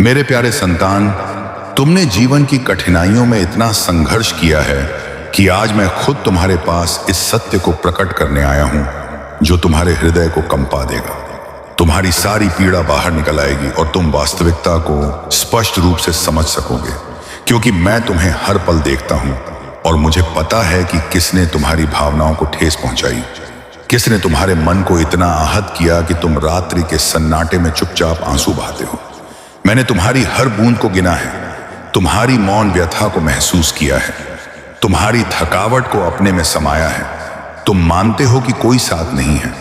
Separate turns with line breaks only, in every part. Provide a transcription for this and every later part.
मेरे प्यारे संतान, तुमने जीवन की कठिनाइयों में इतना संघर्ष किया है कि आज मैं खुद तुम्हारे पास इस सत्य को प्रकट करने आया हूं जो तुम्हारे हृदय को कंपा देगा। तुम्हारी सारी पीड़ा बाहर निकल आएगी और तुम वास्तविकता को स्पष्ट रूप से समझ सकोगे, क्योंकि मैं तुम्हें हर पल देखता हूं और मुझे पता है कि किसने तुम्हारी भावनाओं को ठेस पहुंचाई, किसने तुम्हारे मन को इतना आहत किया कि तुम रात्रि के सन्नाटे में चुपचाप आंसू बहाते हो। मैंने तुम्हारी हर बूंद को गिना है, तुम्हारी मौन व्यथा को महसूस किया है, तुम्हारी थकावट को अपने में समाया है। तुम मानते हो कि कोई साथ नहीं है,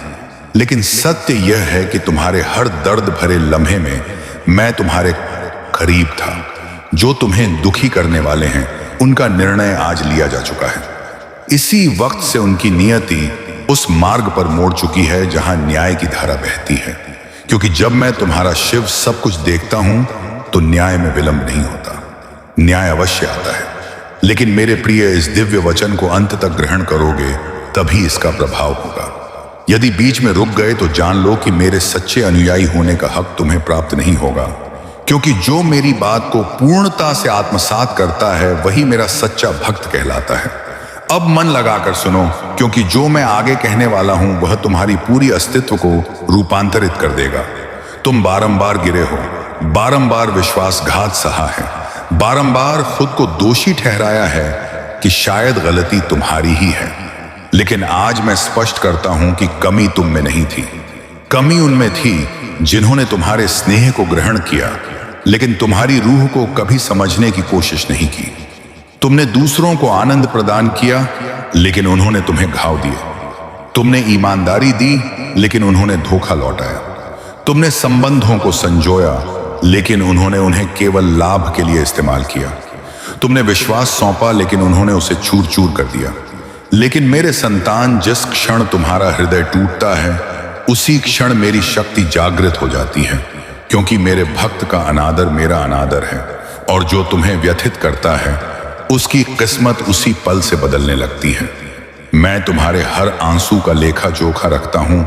लेकिन सत्य यह है कि तुम्हारे हर दर्द भरे लम्हे में मैं तुम्हारे करीब था। जो तुम्हें दुखी करने वाले हैं उनका निर्णय आज लिया जा चुका है। इसी वक्त से उनकी नियति उस मार्ग पर मोड़ चुकी है जहां न्याय की धारा बहती है, क्योंकि जब मैं तुम्हारा शिव सब कुछ देखता हूं तो न्याय में विलंब नहीं होता, न्याय अवश्य आता है। लेकिन मेरे प्रिय, इस दिव्य वचन को अंत तक ग्रहण करोगे तभी इसका प्रभाव होगा। यदि बीच में रुक गए तो जान लो कि मेरे सच्चे अनुयायी होने का हक तुम्हें प्राप्त नहीं होगा, क्योंकि जो मेरी बात को पूर्णता से आत्मसात करता है वही मेरा सच्चा भक्त कहलाता है। अब मन लगाकर सुनो, क्योंकि जो मैं आगे कहने वाला हूं वह तुम्हारी पूरी अस्तित्व को रूपांतरित कर देगा। तुम बारंबार गिरे हो, बारंबार विश्वासघात सहा है, बारंबार खुद को दोषी ठहराया है कि शायद गलती तुम्हारी ही है। लेकिन आज मैं स्पष्ट करता हूं कि कमी तुम में नहीं थी, कमी उनमें थी जिन्होंने तुम्हारे स्नेह को ग्रहण किया लेकिन तुम्हारी रूह को कभी समझने की कोशिश नहीं की। तुमने दूसरों को आनंद प्रदान किया लेकिन उन्होंने तुम्हें घाव दिए। तुमने ईमानदारी दी लेकिन उन्होंने धोखा लौटाया। तुमने संबंधों को संजोया लेकिन उन्होंने उन्हें केवल लाभ के लिए इस्तेमाल किया। तुमने विश्वास सौंपा लेकिन उन्होंने उसे चूर चूर कर दिया। लेकिन मेरे संतान, जिस क्षण तुम्हारा हृदय टूटता है उसी क्षण मेरी शक्ति जागृत हो जाती है, क्योंकि मेरे भक्त का अनादर मेरा अनादर है और जो तुम्हें व्यथित करता है उसकी किस्मत उसी पल से बदलने लगती है। मैं तुम्हारे हर आंसू का लेखा जोखा रखता हूं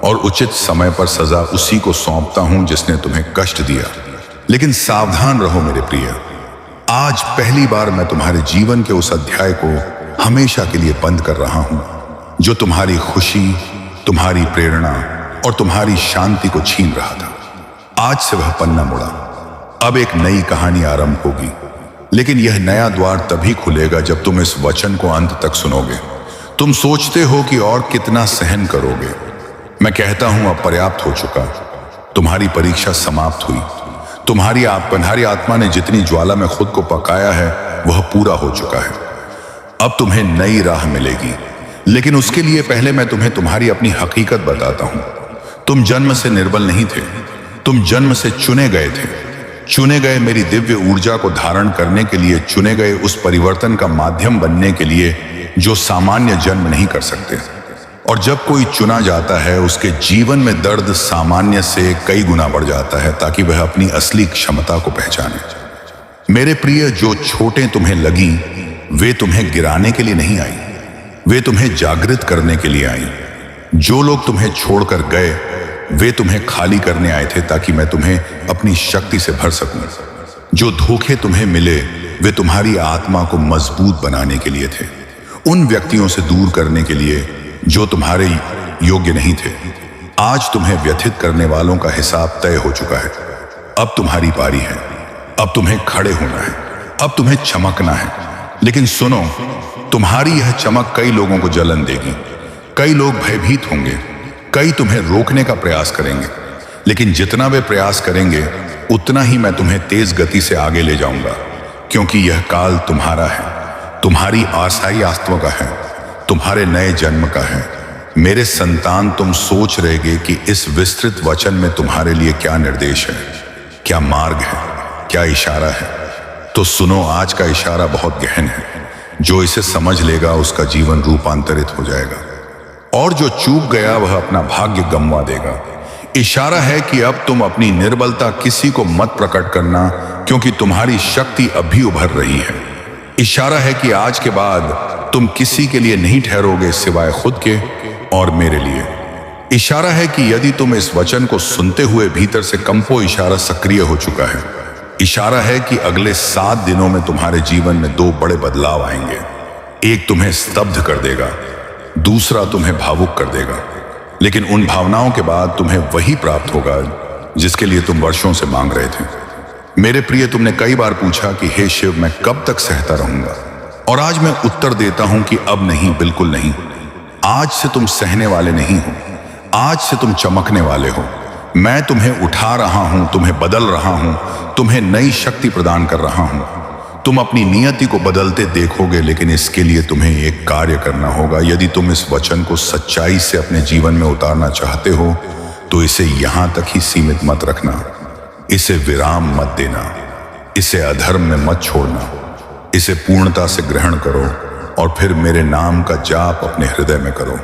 और उचित समय पर सजा उसी को सौंपता हूं जिसने तुम्हें कष्ट दिया। लेकिन सावधान रहो मेरे प्रिय, आज पहली बार मैं तुम्हारे जीवन के उस अध्याय को हमेशा के लिए बंद कर रहा हूं जो तुम्हारी खुशी, तुम्हारी प्रेरणा और तुम्हारी शांति को छीन रहा था। आज से वह पन्ना मुड़ा, अब एक नई कहानी आरंभ होगी। लेकिन यह नया द्वार तभी खुलेगा जब तुम इस वचन को अंत तक सुनोगे। तुम सोचते हो कि और कितना सहन करोगे। मैं कहता हूं अब पर्याप्त हो चुका। तुम्हारी परीक्षा समाप्त हुई। तुम्हारी आत्मा ने जितनी ज्वाला में खुद को पकाया है वह पूरा हो चुका है। अब तुम्हें नई राह मिलेगी, लेकिन उसके लिए पहले मैं तुम्हें तुम्हारी अपनी हकीकत बताता हूं। तुम जन्म से निर्बल नहीं थे, तुम जन्म से चुने गए थे। चुने गए मेरी दिव्य ऊर्जा को धारण करने के लिए, चुने गए उस परिवर्तन का माध्यम बनने के लिए जो सामान्य जन्म नहीं कर सकते। और जब कोई चुना जाता है उसके जीवन में दर्द सामान्य से कई गुना बढ़ जाता है ताकि वह अपनी असली क्षमता को पहचाने। मेरे प्रिय, जो चोटें तुम्हें लगी वे तुम्हें गिराने के लिए नहीं आई, वे तुम्हें जागृत करने के लिए आई। जो लोग तुम्हें छोड़कर गए वे तुम्हें खाली करने आए थे ताकि मैं तुम्हें अपनी शक्ति से भर सकूं। जो धोखे तुम्हें मिले वे तुम्हारी आत्मा को मजबूत बनाने के लिए थे, उन व्यक्तियों से दूर करने के लिए जो तुम्हारे योग्य नहीं थे। आज तुम्हें व्यथित करने वालों का हिसाब तय हो चुका है। अब तुम्हारी पारी है, अब तुम्हें खड़े होना है, अब तुम्हें चमकना है। लेकिन सुनो, तुम्हारी यह चमक कई लोगों को जलन देगी, कई लोग भयभीत होंगे, कई तुम्हें रोकने का प्रयास करेंगे। लेकिन जितना वे प्रयास करेंगे उतना ही मैं तुम्हें तेज गति से आगे ले जाऊंगा, क्योंकि यह काल तुम्हारा है, तुम्हारी आशाई आत्मा का है, तुम्हारे नए जन्म का है। मेरे संतान, तुम सोच रहे कि इस विस्तृत वचन में तुम्हारे लिए क्या निर्देश है, क्या मार्ग है, क्या इशारा है। तो सुनो, आज का इशारा बहुत गहन है। जो इसे समझ लेगा उसका जीवन रूपांतरित हो जाएगा और जो चूक गया वह अपना भाग्य गंवा देगा। इशारा है कि अब तुम अपनी निर्बलता किसी को मत प्रकट करना, क्योंकि तुम्हारी शक्ति अभी उभर रही है। इशारा है कि आज के बाद तुम किसी के लिए नहीं ठहरोगे सिवाय खुद के और मेरे लिए। इशारा है कि यदि तुम इस वचन को सुनते हुए भीतर से कंपो इशारा सक्रिय हो चुका है इशारा है कि अगले 7 दिनों में तुम्हारे जीवन में 2 बड़े बदलाव आएंगे। एक तुम्हें स्तब्ध कर देगा, दूसरा तुम्हें भावुक कर देगा। लेकिन उन भावनाओं के बाद तुम्हें वही प्राप्त होगा जिसके लिए तुम वर्षों से मांग रहे थे। मेरे प्रिय, तुमने कई बार पूछा कि हे शिव, मैं कब तक सहता रहूंगा? और आज मैं उत्तर देता हूं कि अब नहीं, बिल्कुल नहीं। आज से तुम सहने वाले नहीं हो, आज से तुम चमकने वाले हो। मैं तुम्हें उठा रहा हूं, तुम्हें बदल रहा हूं, तुम्हें नई शक्ति प्रदान कर रहा हूं। तुम अपनी नियति को बदलते देखोगे, लेकिन इसके लिए तुम्हें एक कार्य करना होगा। यदि तुम इस वचन को सच्चाई से अपने जीवन में उतारना चाहते हो तो इसे यहां तक ही सीमित मत रखना, इसे विराम मत देना, इसे अधर्म में मत छोड़ना, इसे पूर्णता से ग्रहण करो और फिर मेरे नाम का जाप अपने हृदय में करो।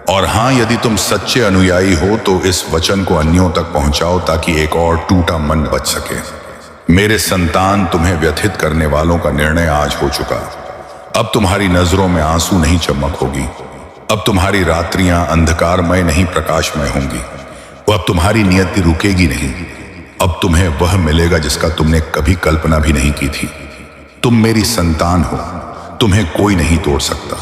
और हां, यदि तुम सच्चे अनुयायी हो तो इस वचन को अन्यों तक पहुंचाओ ताकि एक और टूटा मन बच सके। मेरे संतान, तुम्हें व्यथित करने वालों का निर्णय आज हो चुका। अब तुम्हारी नजरों में आंसू नहीं चमक होगी। अब तुम्हारी रात्रियां अंधकारमय नहीं प्रकाशमय होंगी। अब तुम्हारी नियति रुकेगी नहीं। अब तुम्हें वह मिलेगा जिसका तुमने कभी कल्पना भी नहीं की थी। तुम मेरी संतान हो, तुम्हें कोई नहीं तोड़ सकता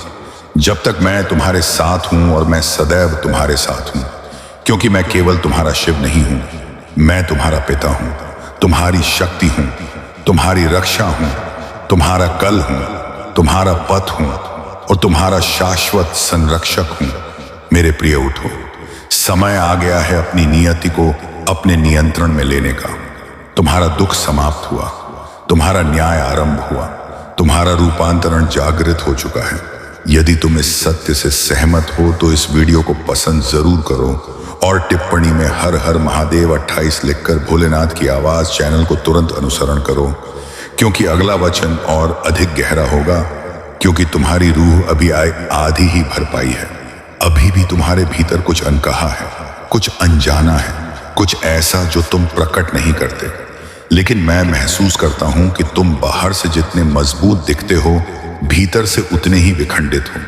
जब तक मैं तुम्हारे साथ हूं, और मैं सदैव तुम्हारे साथ हूं, क्योंकि मैं केवल तुम्हारा शिव नहीं हूं, मैं तुम्हारा पिता हूं, तुम्हारी शक्ति हूं, तुम्हारी रक्षा हूं, तुम्हारा कल हूं, तुम्हारा पथ हूं और तुम्हारा शाश्वत संरक्षक हूं। मेरे प्रिय, उठो, समय आ गया है अपनी नियति को अपने नियंत्रण में लेने का। तुम्हारा दुख समाप्त हुआ, तुम्हारा न्याय आरंभ हुआ, तुम्हारा रूपांतरण जागृत हो चुका है। यदि तुम इस सत्य से सहमत हो तो इस वीडियो को पसंद जरूर करो और टिप्पणी में हर हर महादेव 28 लिखकर भोलेनाथ की आवाज चैनल को तुरंत अनुसरण करो, क्योंकि अगला वचन और अधिक गहरा होगा। क्योंकि तुम्हारी रूह अभी आधी ही भर पाई है। अभी भी तुम्हारे भीतर कुछ अनकहा है, कुछ अनजाना है, कुछ ऐसा जो तुम प्रकट नहीं करते। लेकिन मैं महसूस करता हूं कि तुम बाहर से जितने मजबूत दिखते हो, भीतर से उतने ही विखंडित हो।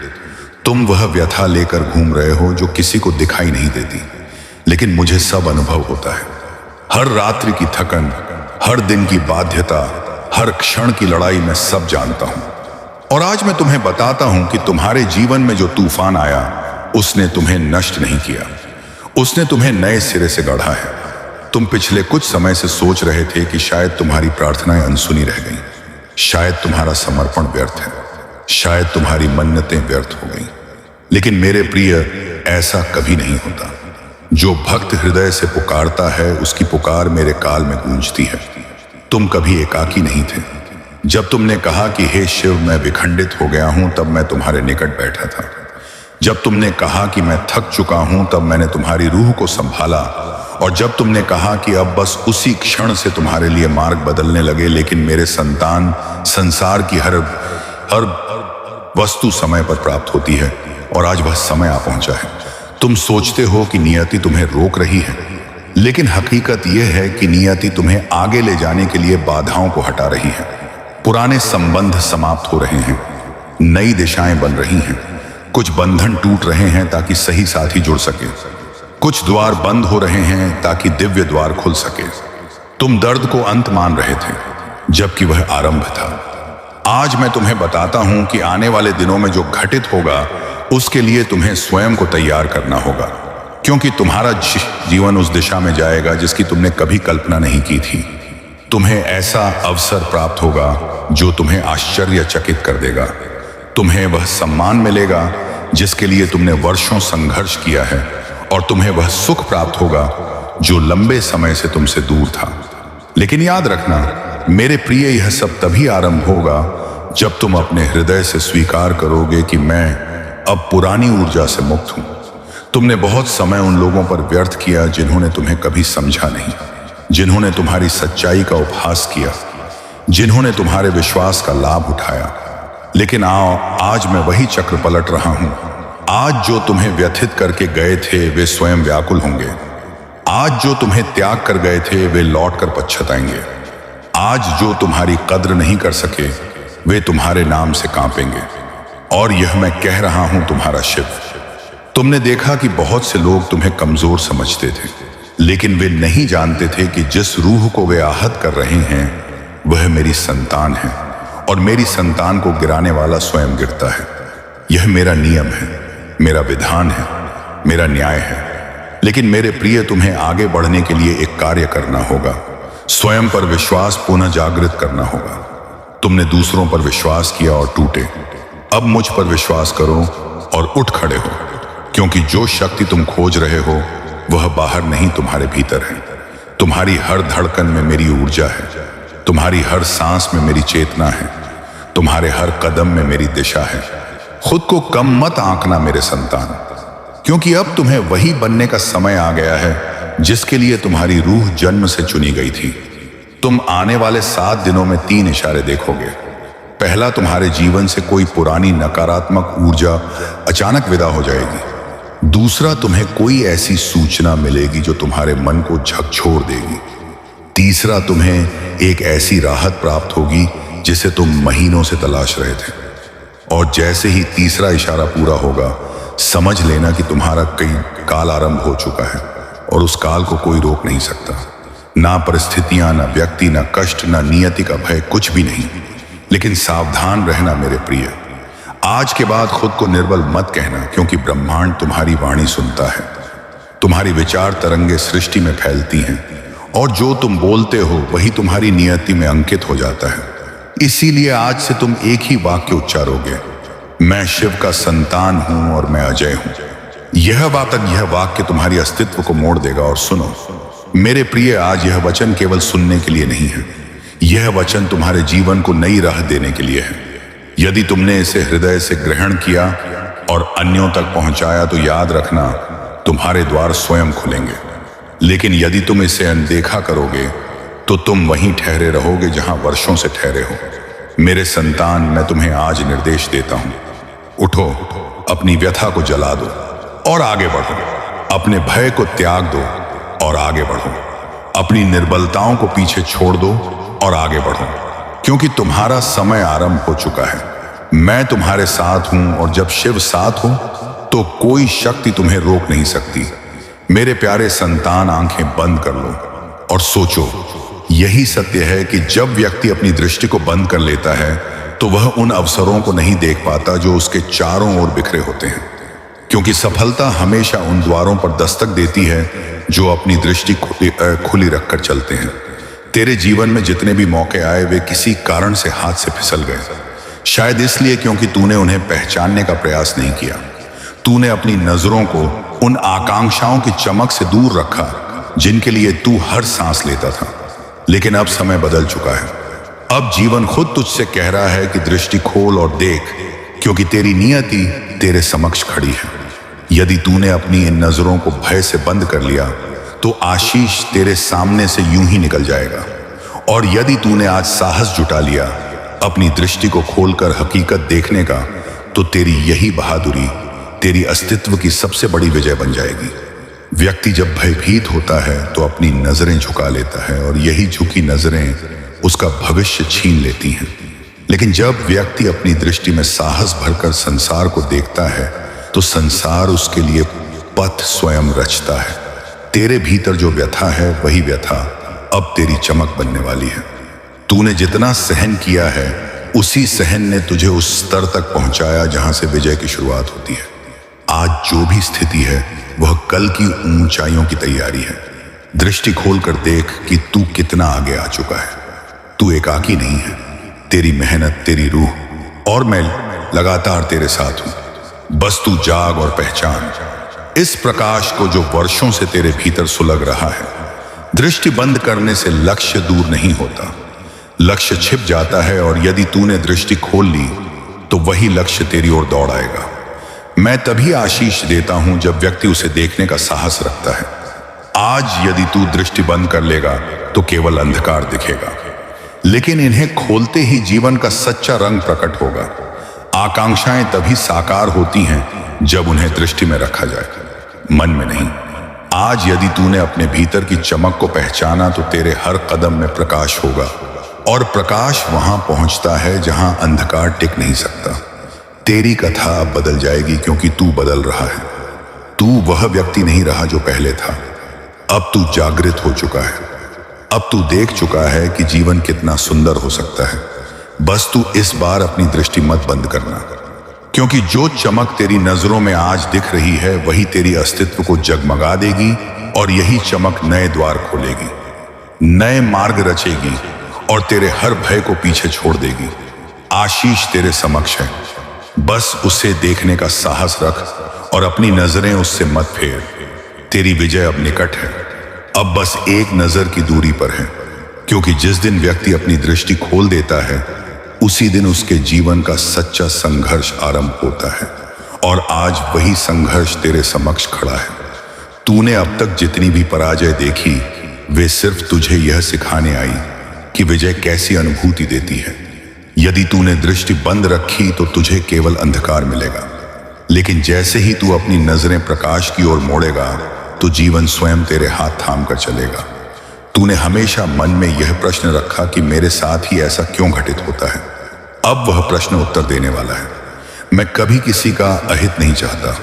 तुम वह व्यथा लेकर घूम रहे हो जो किसी को दिखाई नहीं देती, लेकिन मुझे सब अनुभव होता है। हर रात्रि की थकन, हर दिन की बाध्यता, हर क्षण की लड़ाई मैं सब जानता हूं। और आज मैं तुम्हें बताता हूं कि तुम्हारे जीवन में जो तूफान आया, उसने तुम्हें नष्ट नहीं किया, उसने तुम्हें नए सिरे से गढ़ा है। तुम पिछले कुछ समय से सोच रहे थे कि शायद तुम्हारी प्रार्थनाएं अनसुनी रह गईं, शायद तुम्हारा समर्पण व्यर्थ है, शायद तुम्हारी मन्नतें व्यर्थ हो गईं। लेकिन मेरे प्रिय, ऐसा कभी नहीं होता। जो भक्त हृदय से पुकारता है, उसकी पुकार मेरे काल में गूंजती है। तुम कभी एकाकी नहीं थे। जब तुमने कहा कि हे शिव, मैं विखंडित हो गया हूं, तब मैं तुम्हारे निकट बैठा था। जब तुमने कहा कि मैं थक चुका हूं, तब मैंने तुम्हारी रूह को संभाला। और जब तुमने कहा कि अब बस उसी क्षण से तुम्हारे लिए मार्ग बदलने लगे। लेकिन मेरे संतान, संसार की हर वस्तु समय पर प्राप्त होती है और आज वह समय आ पहुंचा है। तुम सोचते हो कि नियति तुम्हें रोक रही है, लेकिन हकीकत यह है कि नियति तुम्हें आगे ले जाने के लिए बाधाओं को हटा रही है। पुराने संबंध समाप्त हो रहे हैं, नई दिशाएं बन रही हैं, कुछ बंधन टूट रहे हैं ताकि सही साथी जुड़ सके, कुछ द्वार बंद हो रहे हैं ताकि दिव्य द्वार खुल सके। तुम दर्द को अंत मान रहे थे, जबकि वह आरंभ था। आज मैं तुम्हें बताता हूं कि आने वाले दिनों में जो घटित होगा, उसके लिए तुम्हें स्वयं को तैयार करना होगा, क्योंकि तुम्हारा जीवन उस दिशा में जाएगा जिसकी तुमने कभी कल्पना नहीं की थी। तुम्हें ऐसा अवसर प्राप्त होगा जो तुम्हें आश्चर्यचकित कर देगा। तुम्हें वह सम्मान मिलेगा जिसके लिए तुमने वर्षों संघर्ष किया है, और तुम्हें वह सुख प्राप्त होगा जो लंबे समय से तुमसे दूर था। लेकिन याद रखना मेरे प्रिय, यह सब तभी आरंभ होगा जब तुम अपने हृदय से स्वीकार करोगे कि मैं अब पुरानी ऊर्जा से मुक्त हूं। तुमने बहुत समय उन लोगों पर व्यर्थ किया जिन्होंने तुम्हें कभी समझा नहीं, जिन्होंने तुम्हारी सच्चाई का उपहास किया, जिन्होंने तुम्हारे विश्वास का लाभ उठाया। लेकिन आओ, आज मैं वही चक्र पलट रहा हूं। आज जो तुम्हें व्यथित करके गए थे, वे स्वयं व्याकुल होंगे। आज जो तुम्हें त्याग कर गए थे, वे लौट कर पछताएंगे। आज जो तुम्हारी कद्र नहीं कर सके, वे तुम्हारे नाम से कांपेंगे। और यह मैं कह रहा हूं तुम्हारा शिव। तुमने देखा कि बहुत से लोग तुम्हें कमजोर समझते थे, लेकिन वे नहीं जानते थे कि जिस रूह को वे आहत कर रहे हैं, वह मेरी संतान है और मेरी संतान को गिराने वाला स्वयं गिरता है। यह मेरा नियम है, मेरा विधान है, मेरा न्याय है। लेकिन मेरे प्रिय, तुम्हें आगे बढ़ने के लिए एक कार्य करना होगा। स्वयं पर विश्वास पुनः जागृत करना होगा। तुमने दूसरों पर विश्वास किया और टूटे। अब मुझ पर विश्वास करो और उठ खड़े हो, क्योंकि जो शक्ति तुम खोज रहे हो वह बाहर नहीं, तुम्हारे भीतर है। तुम्हारी हर धड़कन में मेरी ऊर्जा है, तुम्हारी हर सांस में मेरी चेतना है, तुम्हारे हर कदम में मेरी दिशा है। खुद को कम मत आंकना मेरे संतान, क्योंकि अब तुम्हें वही बनने का समय आ गया है जिसके लिए तुम्हारी रूह जन्म से चुनी गई थी। तुम आने वाले 7 दिनों में 3 इशारे देखोगे। पहला, तुम्हारे जीवन से कोई पुरानी नकारात्मक ऊर्जा अचानक विदा हो जाएगी। दूसरा, तुम्हें कोई ऐसी सूचना मिलेगी जो तुम्हारे मन को झकझोर देगी। तीसरा, तुम्हें एक ऐसी राहत प्राप्त होगी जिसे तुम महीनों से तलाश रहे थे। और जैसे ही तीसरा इशारा पूरा होगा, समझ लेना कि तुम्हारा कई काल आरंभ हो चुका है और उस काल को कोई रोक नहीं सकता। ना परिस्थितियां, ना व्यक्ति, ना कष्ट, ना नियति का भय, कुछ भी नहीं। लेकिन सावधान रहना मेरे प्रिय, आज के बाद खुद को निर्बल मत कहना, क्योंकि ब्रह्मांड तुम्हारी वाणी सुनता है। तुम्हारी विचार तरंगे सृष्टि में फैलती हैं और जो तुम बोलते हो वही तुम्हारी नियति में अंकित हो जाता है। इसीलिए आज से तुम एक ही वाक्य उच्चारोगे, मैं शिव का संतान हूं और मैं अजय हूं। यह वाक्य तुम्हारी अस्तित्व को मोड़ देगा। और सुनो मेरे प्रिय, आज यह वचन केवल सुनने के लिए नहीं है, यह वचन तुम्हारे जीवन को नई राह देने के लिए है। यदि तुमने इसे हृदय से ग्रहण किया और अन्यों तक पहुंचाया तो याद रखना, तुम्हारे द्वार स्वयं खुलेंगे। लेकिन यदि तुम इसे अनदेखा करोगे तो तुम वहीं ठहरे रहोगे जहां वर्षों से ठहरे हो। मेरे संतान, मैं तुम्हें आज निर्देश देता हूं, उठो, अपनी व्यथा को जला दो और आगे बढ़ो। अपने भय को त्याग दो और आगे बढ़ो। अपनी निर्बलताओं को पीछे छोड़ दो और आगे बढ़ो, क्योंकि तुम्हारा समय आरंभ हो चुका है। मैं तुम्हारे साथ हूं और जब शिव साथ हो तो कोई शक्ति तुम्हें रोक नहीं सकती। मेरे प्यारे संतान, आंखें बंद कर लो और सोचो। यही सत्य है कि जब व्यक्ति अपनी दृष्टि को बंद कर लेता है तो वह उन अवसरों को नहीं देख पाता जो उसके चारों ओर बिखरे होते हैं, क्योंकि सफलता हमेशा उन द्वारों पर दस्तक देती है जो अपनी दृष्टि खुली रखकर चलते हैं। तेरे जीवन में जितने भी मौके आए वे किसी कारण से हाथ से फिसल गए, शायद इसलिए क्योंकि तूने उन्हें पहचानने का प्रयास नहीं किया। तूने अपनी नजरों को उन आकांक्षाओं की चमक से दूर रखा जिनके लिए तू हर सांस लेता था। लेकिन अब समय बदल चुका है। अब जीवन खुद तुझसे कह रहा है कि दृष्टि खोल और देख, क्योंकि तेरी नियति तेरे समक्ष खड़ी है। यदि तूने अपनी इन नजरों को भय से बंद कर लिया तो आशीष तेरे सामने से यूं ही निकल जाएगा। और यदि तूने आज साहस जुटा लिया अपनी दृष्टि को खोलकर हकीकत देखने का, तो तेरी यही बहादुरी तेरी अस्तित्व की सबसे बड़ी विजय बन जाएगी। व्यक्ति जब भयभीत होता है तो अपनी नजरें झुका लेता है और यही झुकी नजरें उसका भविष्य छीन लेती हैं। लेकिन जब व्यक्ति अपनी दृष्टि में साहस भरकर संसार को देखता है तो संसार उसके लिए पथ स्वयं रचता है। तेरे भीतर जो व्यथा है वही व्यथा अब तेरी चमक बनने वाली है। तूने जितना सहन किया है उसी सहन ने तुझे उस स्तर तक पहुंचाया जहां से विजय की शुरुआत होती है। आज जो भी स्थिति है वह कल की ऊंचाइयों की तैयारी है। दृष्टि खोलकर देख कि तू कितना आगे आ चुका है। तू एकाकी नहीं है। तेरी मेहनत, तेरी रूह और मैं लगातार तेरे साथ हूं। बस तू जाग और पहचान इस प्रकाश को जो वर्षों से तेरे भीतर सुलग रहा है। दृष्टि बंद करने से लक्ष्य दूर नहीं होता, लक्ष्य छिप जाता है। और यदि तूने दृष्टि खोल ली तो वही लक्ष्य तेरी ओर दौड़ आएगा। मैं तभी आशीष देता हूं जब व्यक्ति उसे देखने का साहस रखता है। आज यदि तू दृष्टि बंद कर लेगा तो केवल अंधकार दिखेगा, लेकिन इन्हें खोलते ही जीवन का सच्चा रंग प्रकट होगा। आकांक्षाएं तभी साकार होती हैं जब उन्हें दृष्टि में रखा जाए, मन में नहीं। आज यदि तूने अपने भीतर की चमक को पहचाना तो तेरे हर कदम में प्रकाश होगा। और प्रकाश वहां पहुंचता है जहां अंधकार टिक नहीं सकता। तेरी कथा अब बदल जाएगी क्योंकि तू बदल रहा है। तू वह व्यक्ति नहीं रहा जो पहले था। अब तू जागृत हो चुका है। अब तू देख चुका है कि जीवन कितना सुंदर हो सकता है। बस तू इस बार अपनी दृष्टि मत बंद करना, क्योंकि जो चमक तेरी नजरों में आज दिख रही है वही तेरी अस्तित्व को जगमगा देगी, और यही चमक नए द्वार खोलेगी, नए मार्ग रचेगी और तेरे हर भय को पीछे छोड़ देगी। आशीष तेरे समक्ष है, बस उसे देखने का साहस रख और अपनी नजरें उससे मत फेर। तेरी विजय अब निकट है, अब बस एक नजर की दूरी पर है, क्योंकि जिस दिन व्यक्ति अपनी दृष्टि खोल देता है उसी दिन उसके जीवन का सच्चा संघर्ष आरंभ होता है। और आज वही संघर्ष तेरे समक्ष खड़ा है। तूने अब तक जितनी भी पराजय देखी वे सिर्फ तुझे यह सिखाने आई कि विजय कैसी अनुभूति देती है। यदि तूने दृष्टि बंद रखी तो तुझे केवल अंधकार मिलेगा, लेकिन जैसे ही तू अपनी नजरें प्रकाश की ओर मोड़ेगा तो जीवन स्वयं तेरे हाथ थाम कर चलेगा। तूने हमेशा मन में यह प्रश्न रखा कि मेरे साथ ही ऐसा क्यों घटित होता है। अब वह प्रश्न उत्तर देने वाला है। मैं कभी किसी का अहित नहीं चाहता,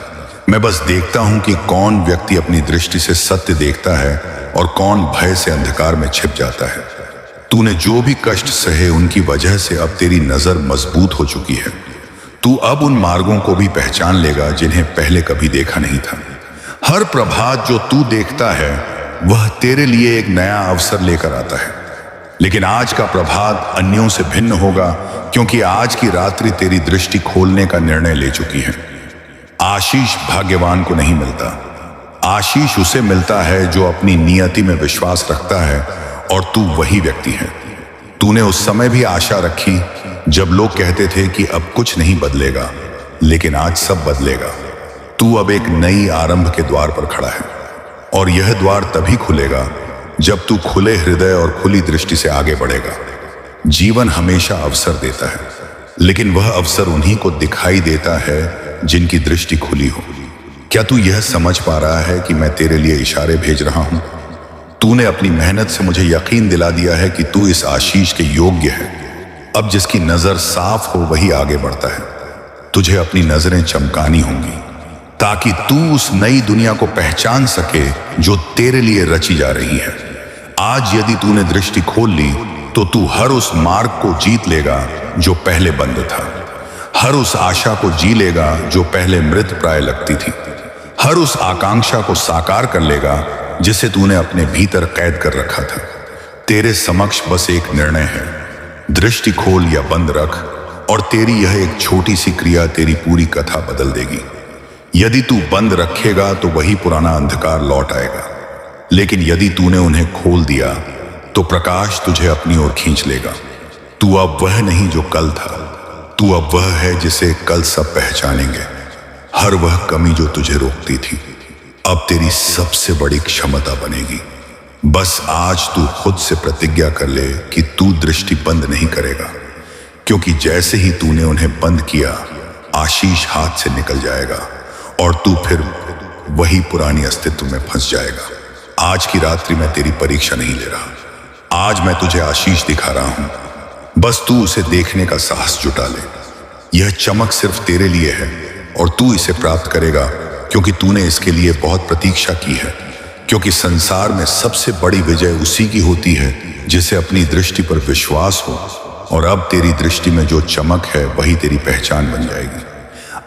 मैं बस देखता हूं कि कौन व्यक्ति अपनी दृष्टि से सत्य देखता है और कौन भय से अंधकार में छिप जाता है। तूने जो भी कष्ट सहे उनकी वजह से अब तेरी नजर मजबूत हो चुकी है। तू अब उन मार्गों को भी पहचान लेगा जिन्हें पहले कभी देखा नहीं था। हर प्रभात जो तू देखता है वह तेरे लिए एक नया अवसर लेकर आता है, लेकिन आज का प्रभात अन्यों से भिन्न होगा, क्योंकि आज की रात्रि तेरी दृष्टि खोलने का निर्णय ले चुकी है। आशीष भाग्यवान को नहीं मिलता, आशीष उसे मिलता है जो अपनी नियति में विश्वास रखता है, और तू वही व्यक्ति है। तूने उस समय भी आशा रखी जब लोग कहते थे कि अब कुछ नहीं बदलेगा, लेकिन आज सब बदलेगा। तू अब एक नई आरंभ के द्वार पर खड़ा है, और यह द्वार तभी खुलेगा जब तू खुले हृदय और खुली दृष्टि से आगे बढ़ेगा। जीवन हमेशा अवसर देता है, लेकिन वह अवसर उन्हीं को दिखाई देता है जिनकी दृष्टि खुली हो। क्या तू यह समझ पा रहा है कि मैं तेरे लिए इशारे भेज रहा हूं? तूने अपनी मेहनत से मुझे यकीन दिला दिया है कि तू इस आशीष के योग्य है। अब जिसकी नजर साफ हो वही आगे बढ़ता है। तुझे अपनी नजरें चमकानी होंगी ताकि तू उस नई दुनिया को पहचान सके जो तेरे लिए रची जा रही है। आज यदि तूने दृष्टि खोल ली तो तू हर उस मार्ग को जीत लेगा जो पहले बंद था, हर उस आशा को जी लेगा जो पहले मृत प्राय लगती थी, हर उस आकांक्षा को साकार कर लेगा जिसे तूने अपने भीतर कैद कर रखा था। तेरे समक्ष बस एक निर्णय है, दृष्टि खोल या बंद रख, और तेरी यह एक छोटी सी क्रिया तेरी पूरी कथा बदल देगी। यदि तू बंद रखेगा तो वही पुराना अंधकार लौट आएगा, लेकिन यदि तूने उन्हें खोल दिया तो प्रकाश तुझे अपनी ओर खींच लेगा। तू अब वह नहीं जो कल था, तू अब वह है जिसे कल सब पहचानेंगे। हर वह कमी जो तुझे रोकती थी अब तेरी सबसे बड़ी क्षमता बनेगी। बस आज तू खुद से प्रतिज्ञा कर ले कि तू दृष्टि बंद नहीं करेगा, क्योंकि जैसे ही तूने उन्हें बंद किया आशीष हाथ से निकल जाएगा और तू फिर वही पुरानी अस्तित्व में फंस जाएगा। आज की रात्रि मैं तेरी परीक्षा नहीं ले रहा, आज मैं तुझे आशीष दिखा रहा हूं। बस तू उसे देखने का साहस जुटा ले। यह चमक सिर्फ तेरे लिए है और तू इसे प्राप्त करेगा, क्योंकि तूने इसके लिए बहुत प्रतीक्षा की है। क्योंकि संसार में सबसे बड़ी विजय उसी की होती है जिसे अपनी दृष्टि पर विश्वास हो, और अब तेरी दृष्टि में जो चमक है वही तेरी पहचान बन जाएगी।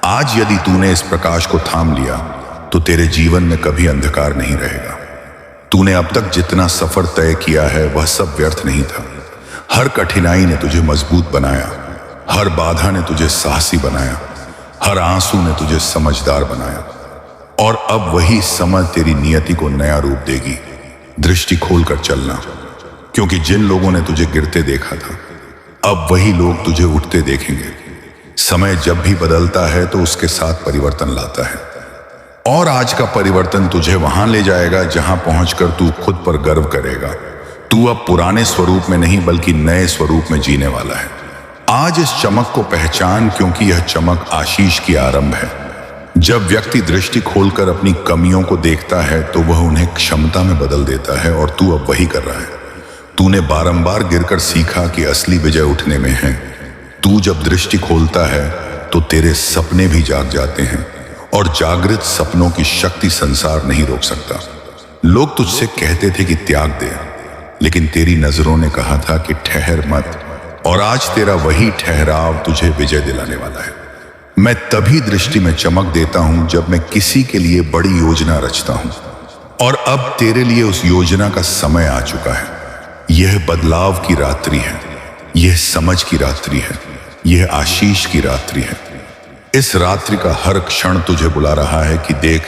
आज यदि तूने इस प्रकाश को थाम लिया तो तेरे जीवन में कभी अंधकार नहीं रहेगा। तूने अब तक जितना सफर तय किया है वह सब व्यर्थ नहीं था। हर कठिनाई ने तुझे मजबूत बनाया, हर बाधा ने तुझे साहसी बनाया, हर आंसू ने तुझे समझदार बनाया, और अब वही समझ तेरी नियति को नया रूप देगी। दृष्टि खोलकर चलना, क्योंकि जिन लोगों ने तुझे गिरते देखा था अब वही लोग तुझे उठते देखेंगे। समय जब भी बदलता है तो उसके साथ परिवर्तन लाता है, और आज का परिवर्तन तुझे वहां ले जाएगा जहां पहुंचकर तू खुद पर गर्व करेगा। तू अब पुराने स्वरूप में नहीं बल्कि नए स्वरूप में जीने वाला है। आज इस चमक को पहचान, क्योंकि यह चमक आशीष की आरंभ है। जब व्यक्ति दृष्टि खोलकर अपनी कमियों को देखता है तो वह उन्हें क्षमता में बदल देता है, और तू अब वही कर रहा है। तूने बारंबार गिरकर सीखा कि असली विजय उठने में है। तू जब दृष्टि खोलता है तो तेरे सपने भी जाग जाते हैं, और जागृत सपनों की शक्ति संसार नहीं रोक सकता। लोग तुझसे कहते थे कि त्याग दे, लेकिन तेरी नजरों ने कहा था कि ठहर मत, और आज तेरा वही ठहराव तुझे विजय दिलाने वाला है। मैं तभी दृष्टि में चमक देता हूं जब मैं किसी के लिए बड़ी योजना रचता हूं, और अब तेरे लिए उस योजना का समय आ चुका है। यह बदलाव की रात्रि है, यह समझ की रात्रि है, यह आशीष की रात्रि है। इस रात्रि का हर क्षण तुझे बुला रहा है कि देख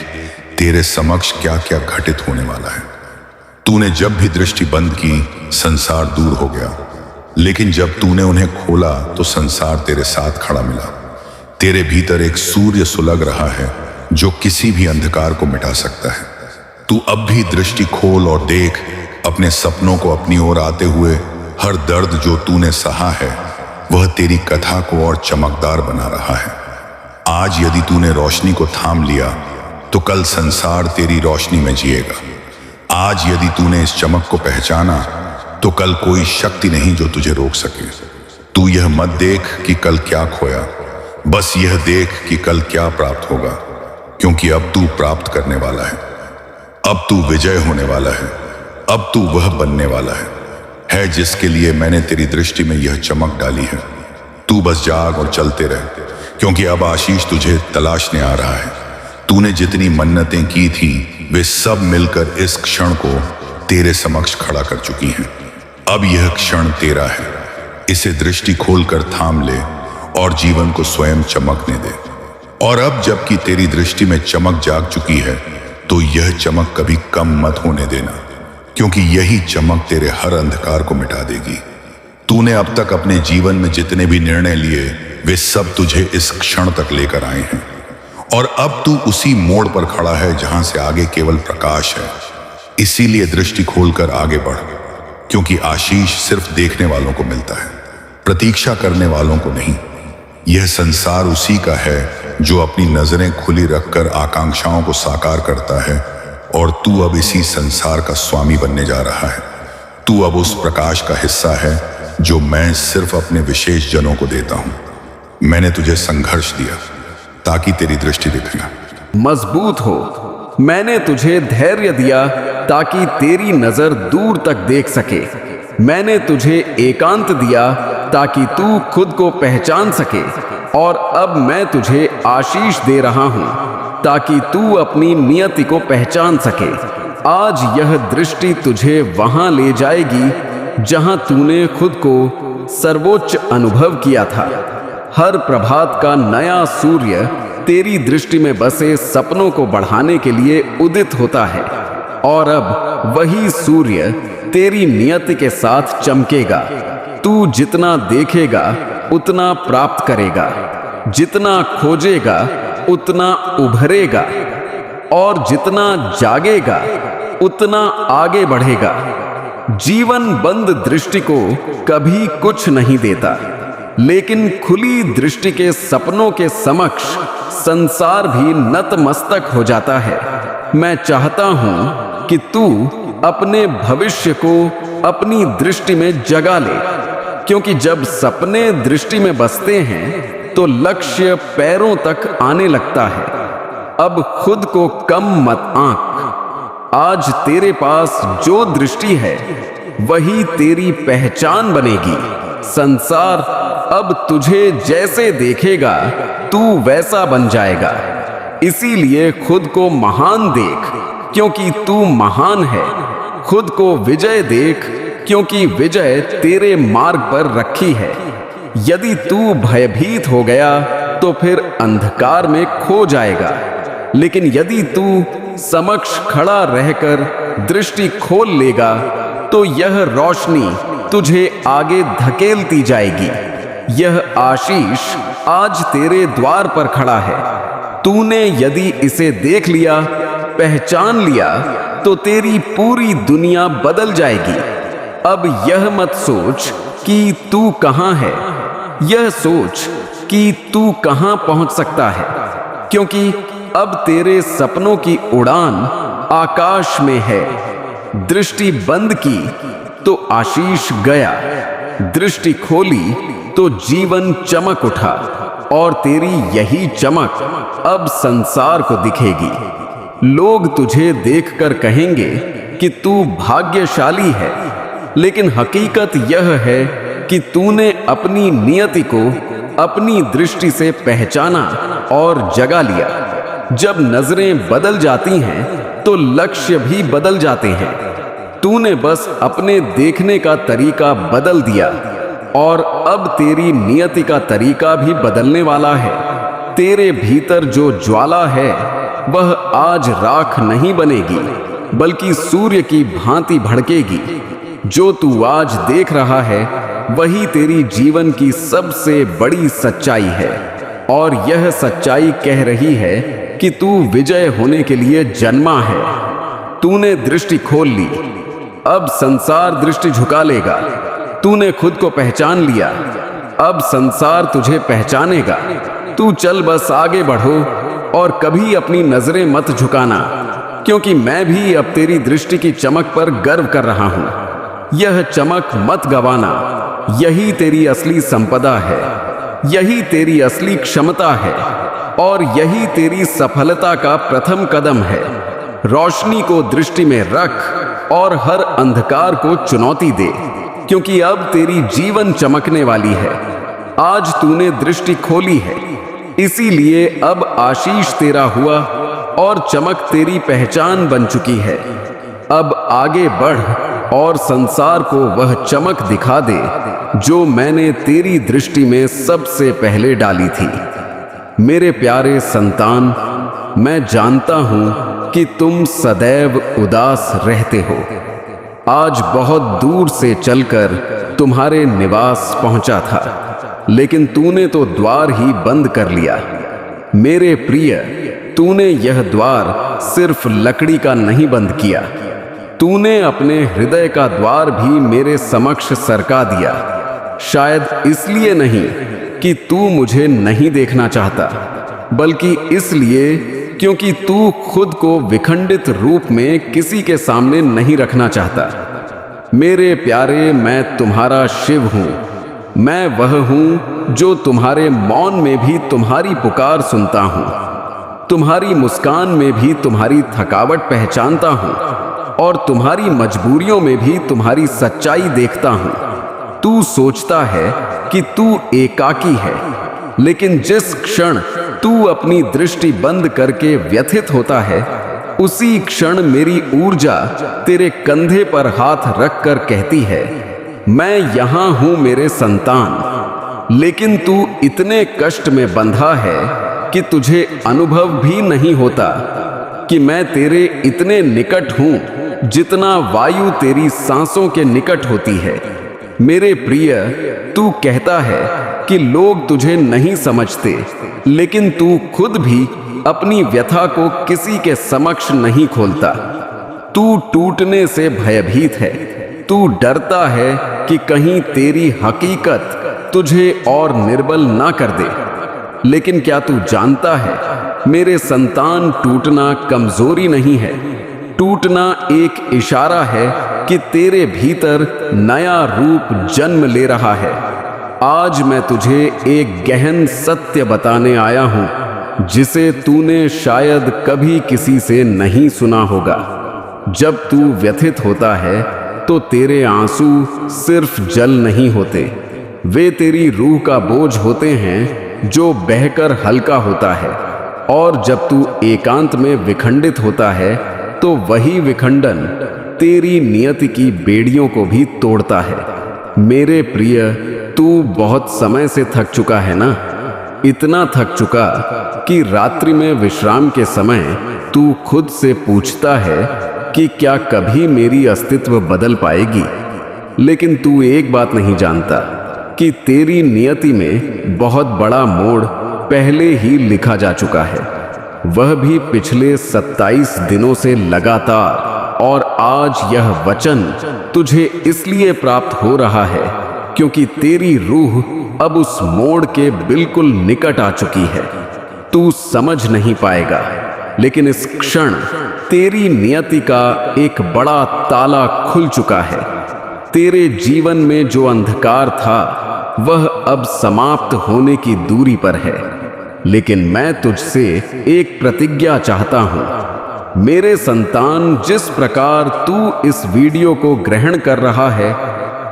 तेरे समक्ष क्या क्या घटित होने वाला है। तूने जब भी दृष्टि बंद की, संसार दूर हो गया, लेकिन जब तूने उन्हें खोला तो संसार तेरे साथ खड़ा मिला। तेरे भीतर एक सूर्य सुलग रहा है जो किसी भी अंधकार को मिटा सकता है। तू अब भी दृष्टि खोल और देख अपने सपनों को अपनी ओर आते हुए। हर दर्द जो तूने सहा है वह तेरी कथा को और चमकदार बना रहा है। आज यदि तूने रोशनी को थाम लिया तो कल संसार तेरी रोशनी में जिएगा। आज यदि तूने इस चमक को पहचाना तो कल कोई शक्ति नहीं जो तुझे रोक सके। तू यह मत देख कि कल क्या खोया, बस यह देख कि कल क्या प्राप्त होगा, क्योंकि अब तू प्राप्त करने वाला है, अब तू विजय होने वाला है, अब तू वह बनने वाला है जिसके लिए मैंने तेरी दृष्टि में यह चमक डाली है। तू बस जाग और चलते रह, क्योंकि अब आशीष तुझे तलाशने आ रहा है। तूने जितनी मन्नतें की थी वे सब मिलकर इस क्षण को तेरे समक्ष खड़ा कर चुकी हैं। अब यह क्षण तेरा है, इसे दृष्टि खोलकर थाम ले और जीवन को स्वयं चमकने दे। और अब जबकि तेरी दृष्टि में चमक जाग चुकी है तो यह चमक कभी कम मत होने देना, क्योंकि यही चमक तेरे हर अंधकार को मिटा देगी। तूने अब तक अपने जीवन में जितने भी निर्णय लिए वे सब तुझे इस क्षण तक लेकर आए हैं, और अब तू उसी मोड़ पर खड़ा है जहां से आगे केवल प्रकाश है। इसीलिए दृष्टि खोलकर आगे बढ़, क्योंकि आशीष सिर्फ देखने वालों को मिलता है, प्रतीक्षा करने वालों को नहीं। यह संसार उसी का है जो अपनी नजरें खुली रखकर आकांक्षाओं को साकार करता है, और तू अब इसी संसार का स्वामी बनने जा रहा है। तू अब उस प्रकाश का हिस्सा है जो मैं सिर्फ अपने विशेष जनों को देता हूं। मैंने तुझे संघर्ष दिया ताकि तेरी दृष्टि दिखे,
मजबूत हो। मैंने तुझे धैर्य दिया ताकि तेरी नजर दूर तक देख सके। मैंने तुझे एकांत दिया ताकि तू खुद को पहचान सके, और अब मैं तुझे आशीष दे रहा हूं ताकि तू अपनी नियति को पहचान सके। आज यह दृष्टि तुझे वहां ले जाएगी जहां तूने खुद को सर्वोच्च अनुभव किया था। हर प्रभात का नया सूर्य तेरी दृष्टि में बसे सपनों को बढ़ाने के लिए उदित होता है, और अब वही सूर्य तेरी नियति के साथ चमकेगा। तू जितना देखेगा उतना प्राप्त करेगा, जितना खोजेगा उतना उभरेगा, और जितना जागेगा उतना आगे बढ़ेगा। जीवन बंद दृष्टि को कभी कुछ नहीं देता, लेकिन खुली दृष्टि के सपनों के समक्ष संसार भी नतमस्तक हो जाता है। मैं चाहता हूं कि तू अपने भविष्य को अपनी दृष्टि में जगा ले, क्योंकि जब सपने दृष्टि में बसते हैं तो लक्ष्य पैरों तक आने लगता है। अब खुद को कम मत आंक। आज तेरे पास जो दृष्टि है वही तेरी पहचान बनेगी। संसार अब तुझे जैसे देखेगा तू वैसा बन जाएगा। इसीलिए खुद को महान देख, क्योंकि तू महान है। खुद को विजय देख, क्योंकि विजय तेरे मार्ग पर रखी है। यदि तू भयभीत हो गया तो फिर अंधकार में खो जाएगा, लेकिन यदि तू समक्ष खड़ा रहकर दृष्टि खोल लेगा तो यह रोशनी तुझे आगे धकेलती जाएगी। यह आशीष आज तेरे द्वार पर खड़ा है। तूने यदि इसे देख लिया, पहचान लिया, तो तेरी पूरी दुनिया बदल जाएगी। अब यह मत सोच कि तू कहां है, यह सोच कि तू कहां पहुंच सकता है, क्योंकि अब तेरे सपनों की उड़ान आकाश में है। दृष्टि बंद की तो आशीष गया, दृष्टि खोली तो जीवन चमक उठा, और तेरी यही चमक अब संसार को दिखेगी। लोग तुझे देखकर कहेंगे कि तू भाग्यशाली है, लेकिन हकीकत यह है कि तूने अपनी नियति को अपनी दृष्टि से पहचाना और जगा लिया। जब नजरें बदल जाती हैं तो लक्ष्य भी बदल जाते हैं। तूने बस अपने देखने का तरीका बदल दिया और अब तेरी नियति का तरीका भी बदलने वाला है। तेरे भीतर जो ज्वाला है वह आज राख नहीं बनेगी, बल्कि सूर्य की भांति भड़केगी। जो तू आज देख रहा है वही तेरी जीवन की सबसे बड़ी सच्चाई है, और यह सच्चाई कह रही है कि तू विजय होने के लिए जन्मा है। तूने दृष्टि खोल ली, अब संसार दृष्टि झुका लेगा। तूने खुद को पहचान लिया, अब संसार तुझे पहचानेगा। तू चल, बस आगे बढ़ो और कभी अपनी नजरें मत झुकाना, क्योंकि मैं भी अब तेरी दृष्टि की चमक पर गर्व कर रहा हूं। यह चमक मत गवाना, यही तेरी असली संपदा है, यही तेरी असली क्षमता है, और यही तेरी सफलता का प्रथम कदम है। रोशनी को दृष्टि में रख और हर अंधकार को चुनौती दे, क्योंकि अब तेरी जीवन चमकने वाली है। आज तूने दृष्टि खोली है, इसीलिए अब आशीष तेरा हुआ और चमक तेरी पहचान बन चुकी है। अब आगे बढ़ और संसार को वह चमक दिखा दे जो मैंने तेरी दृष्टि में सबसे पहले डाली थी। मेरे प्यारे संतान, मैं जानता हूं कि तुम सदैव उदास रहते हो। आज बहुत दूर से चलकर तुम्हारे निवास पहुंचा था, लेकिन तूने तो द्वार ही बंद कर लिया। मेरे प्रिय, तूने यह द्वार सिर्फ लकड़ी का नहीं बंद किया, तूने अपने हृदय का द्वार भी मेरे समक्ष सरका दिया। शायद इसलिए नहीं कि तू मुझे नहीं देखना चाहता, बल्कि इसलिए क्योंकि तू खुद को विखंडित रूप में किसी के सामने नहीं रखना चाहता। मेरे प्यारे, मैं तुम्हारा शिव हूं। मैं वह हूं जो तुम्हारे मौन में भी तुम्हारी पुकार सुनता हूं, तुम्हारी मुस्कान में भी तुम्हारी थकावट पहचानता हूं, और तुम्हारी मजबूरियों में भी तुम्हारी सच्चाई देखता हूं। तू सोचता है कि तू एकाकी है, लेकिन जिस क्षण तू अपनी दृष्टि बंद करके व्यथित होता है, उसी क्षण मेरी ऊर्जा तेरे कंधे पर हाथ रखकर कहती है, मैं यहां हूं मेरे संतान। लेकिन तू इतने कष्ट में बंधा है कि तुझे अनुभव भी नहीं होता कि मैं तेरे इतने निकट हूं जितना वायु तेरी सांसों के निकट होती है। मेरे प्रिय, तू कहता है कि लोग तुझे नहीं समझते, लेकिन तू खुद भी अपनी व्यथा को किसी के समक्ष नहीं खोलता। तू टूटने से भयभीत है, तू डरता है कि कहीं तेरी हकीकत तुझे और निर्बल ना कर दे। लेकिन क्या तू जानता है, मेरे संतान, टूटना कमजोरी नहीं है, टूटना एक इशारा है कि तेरे भीतर नया रूप जन्म ले रहा है। आज मैं तुझे एक गहन सत्य बताने आया हूं, जिसे तूने शायद कभी किसी से नहीं सुना होगा। जब तू व्यथित होता है तो तेरे आंसू सिर्फ जल नहीं होते, वे तेरी रूह का बोझ होते हैं जो बहकर हल्का होता है। और जब तू एकांत में विखंडित होता है तो वही विखंडन तेरी नियति की बेड़ियों को भी तोड़ता है। मेरे प्रिय, तू बहुत समय से थक चुका है ना, इतना थक चुका कि रात्रि में विश्राम के समय तू खुद से पूछता है कि क्या कभी मेरी अस्तित्व बदल पाएगी। लेकिन तू एक बात नहीं जानता कि तेरी नियति में बहुत बड़ा मोड़ पहले ही लिखा जा चुका है, वह भी पिछले 27 दिनों से लगातार। और आज यह वचन तुझे इसलिए प्राप्त हो रहा है क्योंकि तेरी रूह अब उस मोड़ के बिल्कुल निकट आ चुकी है। तू समझ नहीं पाएगा, लेकिन इस क्षण तेरी नियति का एक बड़ा ताला खुल चुका है। तेरे जीवन में जो अंधकार था वह अब समाप्त होने की दूरी पर है। लेकिन मैं तुझसे एक प्रतिज्ञा चाहता हूं। मेरे संतान, जिस प्रकार तू इस वीडियो को ग्रहण कर रहा है,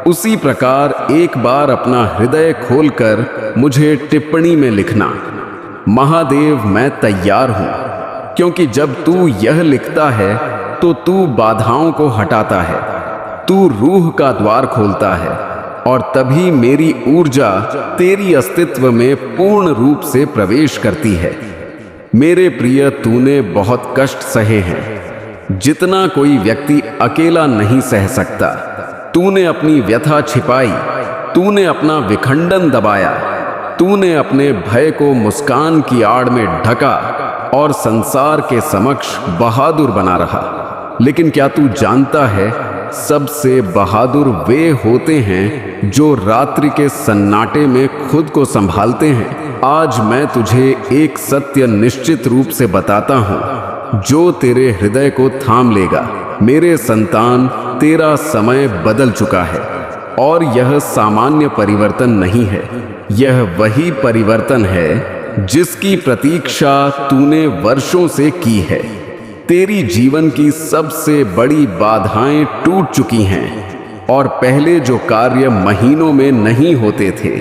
उसी प्रकार एक बार अपना हृदय खोलकर मुझे टिप्पणी में लिखना। महादेव, मैं तैयार हूं, क्योंकि जब तू यह लिखता है तो तू बाधाओं को हटाता है, तू रूह का द्वार खोलता है, और तभी मेरी ऊर्जा तेरी अस्तित्व में पूर्ण रूप से प्रवेश करती है। मेरे प्रिय, तूने बहुत कष्ट सहे हैं, जितना कोई व्यक्ति अकेला नहीं सह सकता। तूने अपनी व्यथा छिपाई, तूने अपना विखंडन दबाया, तूने अपने भय को मुस्कान की आड़ में ढका और संसार के समक्ष बहादुर बना रहा। लेकिन क्या तू जानता है, सबसे बहादुर वे होते हैं जो रात्रि के सन्नाटे में खुद को संभालते हैं। आज मैं तुझे एक सत्य निश्चित रूप से बताता हूं, जो तेरे हृदय को थाम लेगा। मेरे संतान, तेरा समय बदल चुका है, और यह सामान्य परिवर्तन नहीं है। यह वही परिवर्तन है जिसकी प्रतीक्षा तूने वर्षों से की है। तेरी जीवन की सबसे बड़ी बाधाएं टूट चुकी हैं, और पहले जो कार्य महीनों में नहीं होते थे,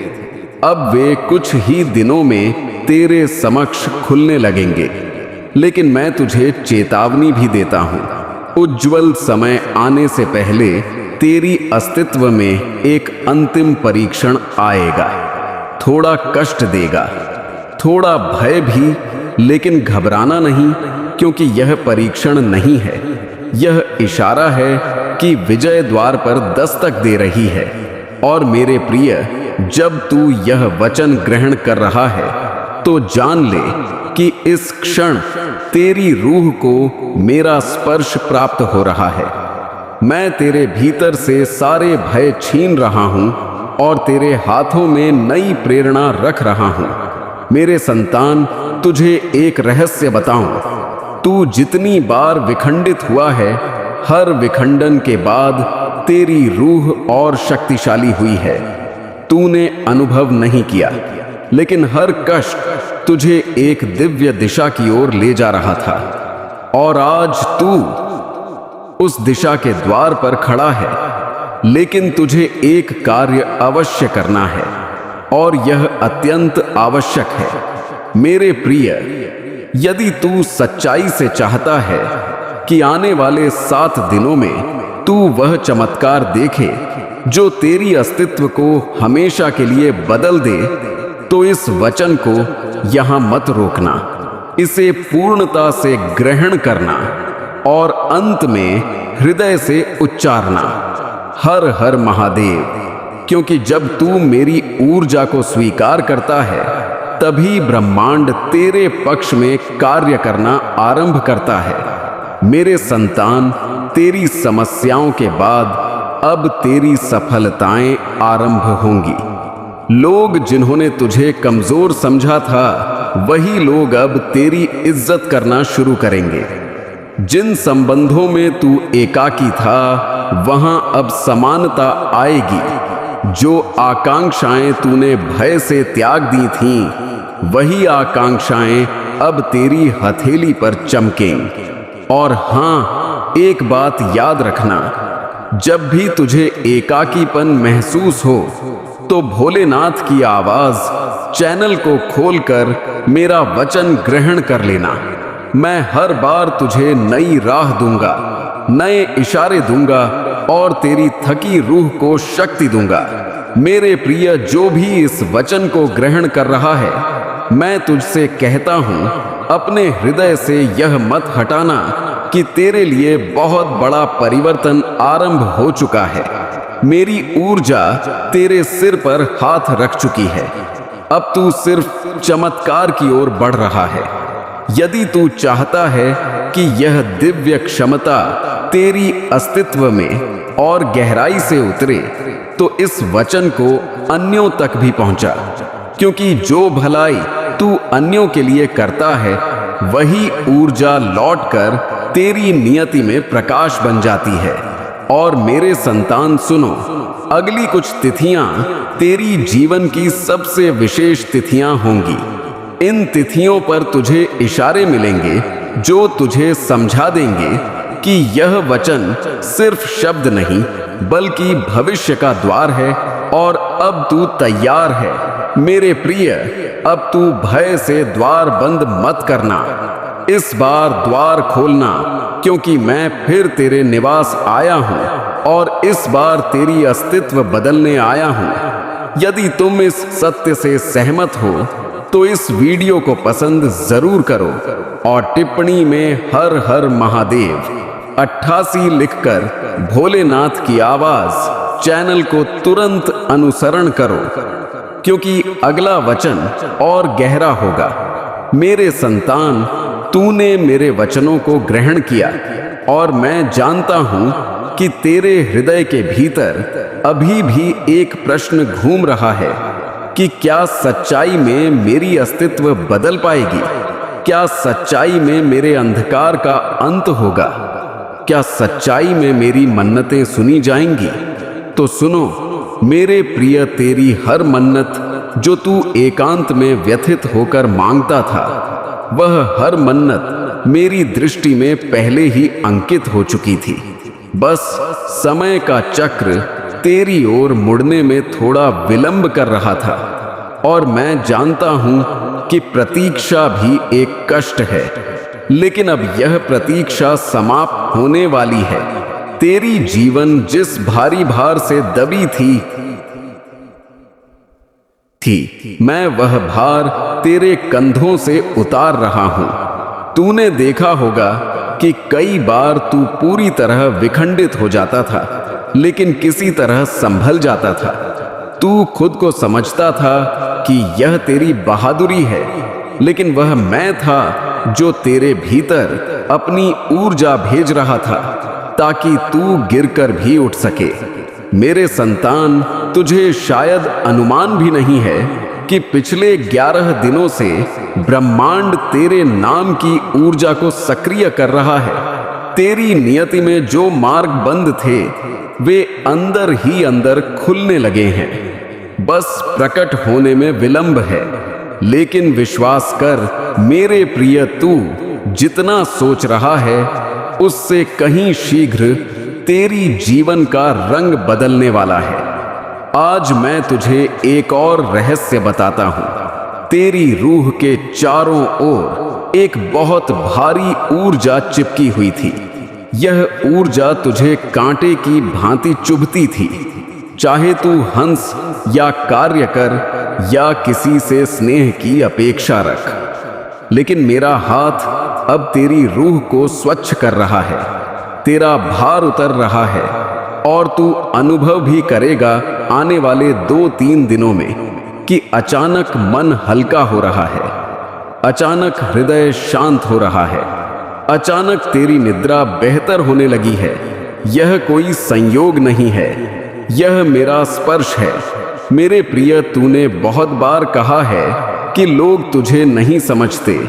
अब वे कुछ ही दिनों में तेरे समक्ष खुलने लगेंगे। लेकिन मैं तुझे चेतावनी भी देता हूं, उज्जवल समय आने से पहले तेरी अस्तित्व में एक अंतिम परीक्षण आएगा। थोड़ा कष्ट देगा, थोड़ा भय भी, लेकिन घबराना नहीं, क्योंकि यह परीक्षण नहीं है, यह इशारा है कि विजय द्वार पर दस्तक दे रही है। और मेरे प्रिय, जब तू यह वचन ग्रहण कर रहा है, तो जान ले कि इस क्षण तेरी रूह को मेरा स्पर्श प्राप्त हो रहा है। मैं तेरे भीतर से सारे भय छीन रहा हूं और तेरे हाथों में नई प्रेरणा रख रहा हूं। मेरे संतान, तुझे एक रहस्य बताऊं। तू जितनी बार विखंडित हुआ है, हर विखंडन के बाद तेरी रूह और शक्तिशाली हुई है। तूने अनुभव नहीं किया, लेकिन हर कष्ट तुझे एक दिव्य दिशा की ओर ले जा रहा था। और आज तू उस दिशा के द्वार पर खड़ा है, लेकिन तुझे एक कार्य अवश्य करना है, और यह अत्यंत आवश्यक है। मेरे प्रिय, यदि तू सच्चाई से चाहता है कि आने वाले 7 दिनों में तू वह चमत्कार देखे जो तेरी अस्तित्व को हमेशा के लिए बदल दे, तो इस वचन को यहां मत रोकना, इसे पूर्णता से ग्रहण करना और अंत में हृदय से उच्चारना, हर हर महादेव। क्योंकि जब तू मेरी ऊर्जा को स्वीकार करता है, तभी ब्रह्मांड तेरे पक्ष में कार्य करना आरंभ करता है। मेरे संतान, तेरी समस्याओं के बाद अब तेरी सफलताएं आरंभ होंगी। लोग जिन्होंने तुझे कमजोर समझा था, वही लोग अब तेरी इज्जत करना शुरू करेंगे। जिन संबंधों में तू एकाकी था, वहां अब समानता आएगी। जो आकांक्षाएं तूने भय से त्याग दी थीं, वही आकांक्षाएं अब तेरी हथेली पर चमकें। और हां, एक बात याद रखना, जब भी तुझे एकाकीपन महसूस हो, तो भोलेनाथ की आवाज चैनल को खोलकर मेरा वचन ग्रहण कर लेना। मैं हर बार तुझे नई राह दूंगा, नए इशारे दूंगा और तेरी थकी रूह को शक्ति दूंगा। मेरे प्रिय, जो भी इस वचन को ग्रहण कर रहा है, मैं तुझसे कहता हूं, अपने हृदय से यह मत हटाना कि तेरे लिए बहुत बड़ा परिवर्तन आरंभ हो चुका है। मेरी ऊर्जा तेरे सिर पर हाथ रख चुकी है। अब तू सिर्फ चमत्कार की ओर बढ़ रहा है। यदि तू चाहता है कि यह दिव्य क्षमता तेरी अस्तित्व में और गहराई से उतरे, तो इस वचन को अन्यों तक भी पहुंचा। क्योंकि जो भलाई तू अन्यों के लिए करता है, वही ऊर्जा लौटकर तेरी नियति में प्रकाश बन जाती है। और मेरे संतान सुनो, अगली कुछ तिथियां तेरी जीवन की सबसे विशेष तिथियां होंगी। इन तिथियों पर तुझे इशारे मिलेंगे जो तुझे समझा देंगे कि यह वचन सिर्फ शब्द नहीं बल्कि भविष्य का द्वार है और अब तू तैयार है। मेरे प्रिय, अब तू भय से द्वार बंद मत करना। इस बार द्वार खोलना, क्योंकि मैं फिर तेरे निवास आया हूं और इस बार तेरी अस्तित्व बदलने आया हूं। यदि तुम इस सत्य से सहमत हो तो इस वीडियो को पसंद जरूर करो और टिप्पणी में हर हर महादेव 88 लिखकर भोलेनाथ की आवाज चैनल को तुरंत अनुसरण करो, क्योंकि अगला वचन और गहरा होगा। मेरे संतान, तूने मेरे वचनों को ग्रहण किया और मैं जानता हूं कि तेरे हृदय के भीतर अभी भी एक प्रश्न घूम रहा है कि क्या सच्चाई में मेरी अस्तित्व बदल पाएगी? क्या सच्चाई में मेरे अंधकार का अंत होगा? क्या सच्चाई में मेरी मन्नतें सुनी जाएंगी? तो सुनो मेरे प्रिय, तेरी हर मन्नत जो तू एकांत में व्यथित होकर मांगता था, वह हर मन्नत मेरी दृष्टि में पहले ही अंकित हो चुकी थी। बस समय का चक्र तेरी ओर मुड़ने में थोड़ा विलंब कर रहा था और मैं जानता हूं कि प्रतीक्षा भी एक कष्ट है, लेकिन अब यह प्रतीक्षा समाप्त होने वाली है। तेरी जीवन जिस भारी भार से दबी थी मैं वह भार तेरे कंधों से उतार रहा हूं। तूने देखा होगा कि कई बार तू पूरी तरह विखंडित हो जाता था, लेकिन किसी तरह संभल जाता था। तू खुद को समझता था कि यह तेरी बहादुरी है, लेकिन वह मैं था जो तेरे भीतर अपनी ऊर्जा भेज रहा था ताकि तू गिरकर भी उठ सके। मेरे संतान, तुझे शायद अनुमान भी नहीं है कि पिछले 11 दिनों से ब्रह्मांड तेरे नाम की ऊर्जा को सक्रिय कर रहा है। तेरी नियति में जो मार्ग बंद थे वे अंदर ही अंदर खुलने लगे हैं। बस प्रकट होने में विलंब है, लेकिन विश्वास कर मेरे प्रिय, तू जितना सोच रहा है उससे कहीं शीघ्र तेरी जीवन का रंग बदलने वाला है। आज मैं तुझे एक और रहस्य बताता हूं। तेरी रूह के चारों ओर एक बहुत भारी ऊर्जा चिपकी हुई थी। यह ऊर्जा तुझे कांटे की भांति चुभती थी। चाहे तू हंस या कार्य कर या किसी से स्नेह की अपेक्षा रख, लेकिन मेरा हाथ अब तेरी रूह को स्वच्छ कर रहा है। तेरा भार उतर रहा है और तू अनुभव भी करेगा आने वाले 2-3 दिनों में कि अचानक मन हल्का हो रहा है, अचानक हृदय शांत हो रहा है, अचानक तेरी निद्रा बेहतर होने लगी है। यह कोई संयोग नहीं है, यह मेरा स्पर्श है। मेरे प्रिय, तूने बहुत बार कहा है कि लोग तुझे नहीं समझते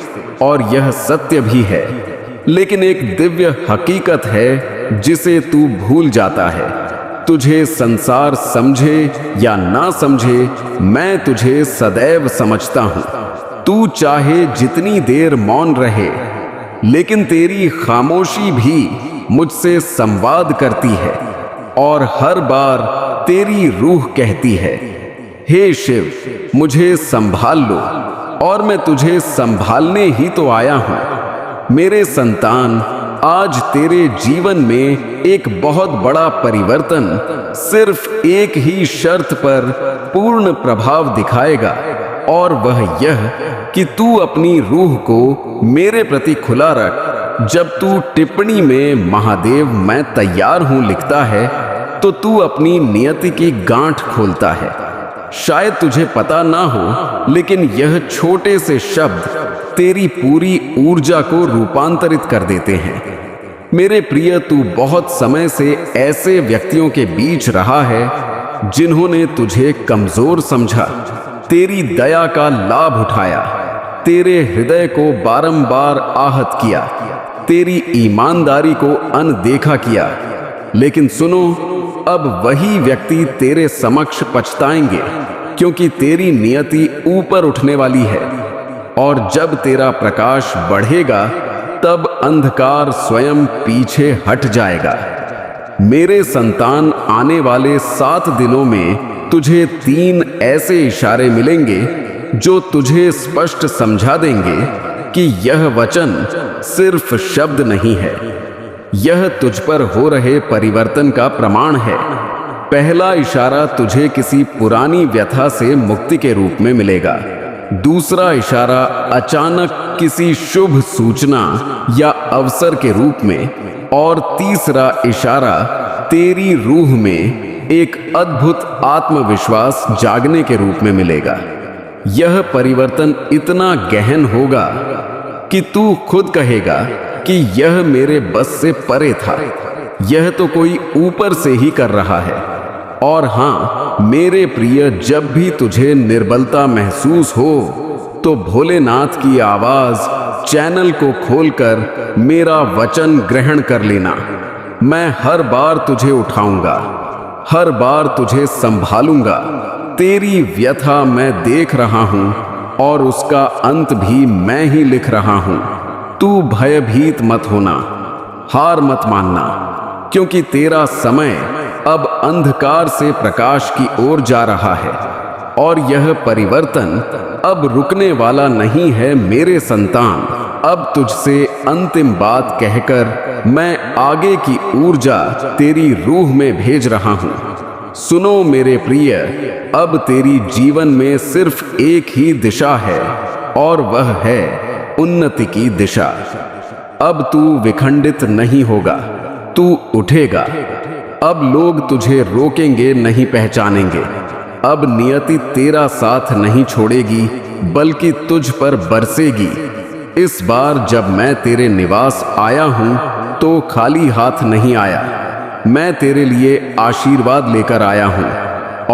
और यह सत्य भी है, लेकिन एक दिव्य हकीकत है जिसे तू भूल जाता है। तुझे संसार समझे या ना समझे, मैं तुझे सदैव समझता हूं। तू चाहे जितनी देर मौन रहे, लेकिन तेरी खामोशी भी मुझसे संवाद करती है और हर बार तेरी रूह कहती है, हे शिव, मुझे संभाल लो, और मैं तुझे संभालने ही तो आया हूं। मेरे संतान, आज तेरे जीवन में एक बहुत बड़ा परिवर्तन सिर्फ एक ही शर्त पर पूर्ण प्रभाव दिखाएगा, और वह यह कि तू अपनी रूह को मेरे प्रति खुला रख। जब तू टिप्पणी में महादेव मैं तैयार हूं लिखता है, तो तू अपनी नियति की गांठ खोलता है। शायद तुझे पता ना हो, लेकिन यह छोटे से शब्द तेरी पूरी ऊर्जा को रूपांतरित कर देते हैं। मेरे प्रिय, तू बहुत समय से ऐसे व्यक्तियों के बीच रहा है जिन्होंने तुझे कमजोर समझा, तेरी दया का लाभ उठाया, तेरे हृदय को बारंबार आहत किया, तेरी ईमानदारी को अनदेखा किया। लेकिन सुनो, अब वही व्यक्ति तेरे समक्ष पछताएंगे, क्योंकि तेरी नियति ऊपर उठने वाली है, और जब तेरा प्रकाश बढ़ेगा तब अंधकार स्वयं पीछे हट जाएगा। मेरे संतान, आने वाले 7 दिनों में तुझे 3 ऐसे इशारे मिलेंगे जो तुझे स्पष्ट समझा देंगे कि यह वचन सिर्फ शब्द नहीं है, यह तुझ पर हो रहे परिवर्तन का प्रमाण है। पहला इशारा तुझे किसी पुरानी व्यथा से मुक्ति के रूप में मिलेगा। दूसरा इशारा अचानक किसी शुभ सूचना या अवसर के रूप में, और तीसरा इशारा तेरी रूह में एक अद्भुत आत्मविश्वास जागने के रूप में मिलेगा। यह परिवर्तन इतना गहन होगा कि तू खुद कहेगा कि यह मेरे बस से परे था, यह तो कोई ऊपर से ही कर रहा है। और हाँ मेरे प्रिय, जब भी तुझे निर्बलता महसूस हो तो भोलेनाथ की आवाज चैनल को खोलकर मेरा वचन ग्रहण कर लेना। मैं हर बार तुझे उठाऊंगा, हर बार तुझे संभालूंगा। तेरी व्यथा मैं देख रहा हूं और उसका अंत भी मैं ही लिख रहा हूं। तू भयभीत मत होना, हार मत मानना, क्योंकि तेरा समय अब अंधकार से प्रकाश की ओर जा रहा है और यह परिवर्तन अब रुकने वाला नहीं है। मेरे संतान, अब तुझसे अंतिम बात कहकर मैं आगे की ऊर्जा तेरी रूह में भेज रहा हूं। सुनो मेरे प्रिय, अब तेरी जीवन में सिर्फ एक ही दिशा है और वह है उन्नति की दिशा। अब तू विखंडित नहीं होगा, तू उठेगा। अब लोग तुझे रोकेंगे नहीं, पहचानेंगे। अब नियति तेरा साथ नहीं छोड़ेगी, बल्कि तुझ पर बरसेगी। इस बार जब मैं तेरे निवास आया हूं तो खाली हाथ नहीं आया। मैं तेरे लिए आशीर्वाद लेकर आया हूं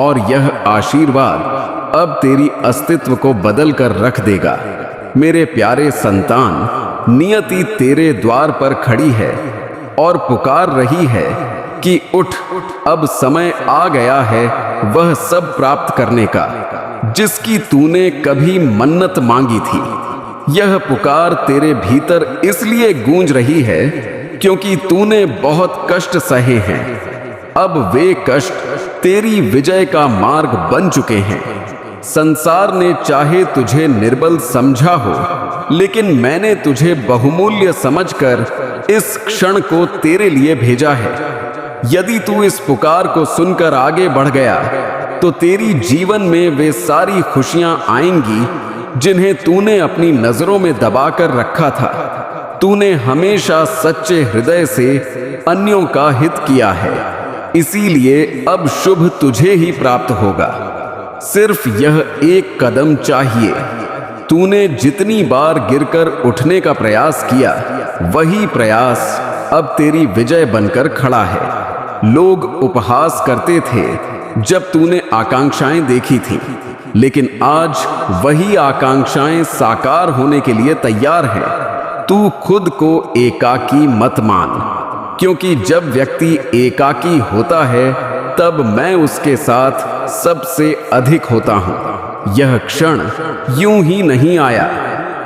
और यह आशीर्वाद अब तेरी अस्तित्व को बदल कर रख देगा। मेरे प्यारे संतान, नियति तेरे द्वार पर खड़ी है और पुकार रही है कि उठ, अब समय आ गया है वह सब प्राप्त करने का जिसकी तूने कभी मन्नत मांगी थी। यह पुकार तेरे भीतर इसलिए गूंज रही है क्योंकि तूने बहुत कष्ट सहे हैं। अब वे कष्ट तेरी विजय का मार्ग बन चुके हैं। संसार ने चाहे तुझे निर्बल समझा हो, लेकिन मैंने तुझे बहुमूल्य समझकर इस क्षण को तेरे लिए भेजा है। यदि तू इस पुकार को सुनकर आगे बढ़ गया तो तेरी जीवन में वे सारी खुशियां आएंगी जिन्हें तूने अपनी नजरों में दबाकर रखा था। तूने हमेशा सच्चे हृदय से अन्यों का हित किया है, इसीलिए अब शुभ तुझे ही प्राप्त होगा। सिर्फ यह एक कदम चाहिए। तूने जितनी बार गिरकर उठने का प्रयास किया, वही प्रयास अब तेरी विजय बनकर खड़ा है। लोग उपहास करते थे जब तूने आकांक्षाएं देखी थीं, लेकिन आज वही आकांक्षाएं साकार होने के लिए तैयार हैं। तू खुद को एकाकी मत मान, क्योंकि जब व्यक्ति एकाकी होता है तब मैं उसके साथ सबसे अधिक होता हूं। यह क्षण यूं ही नहीं आया,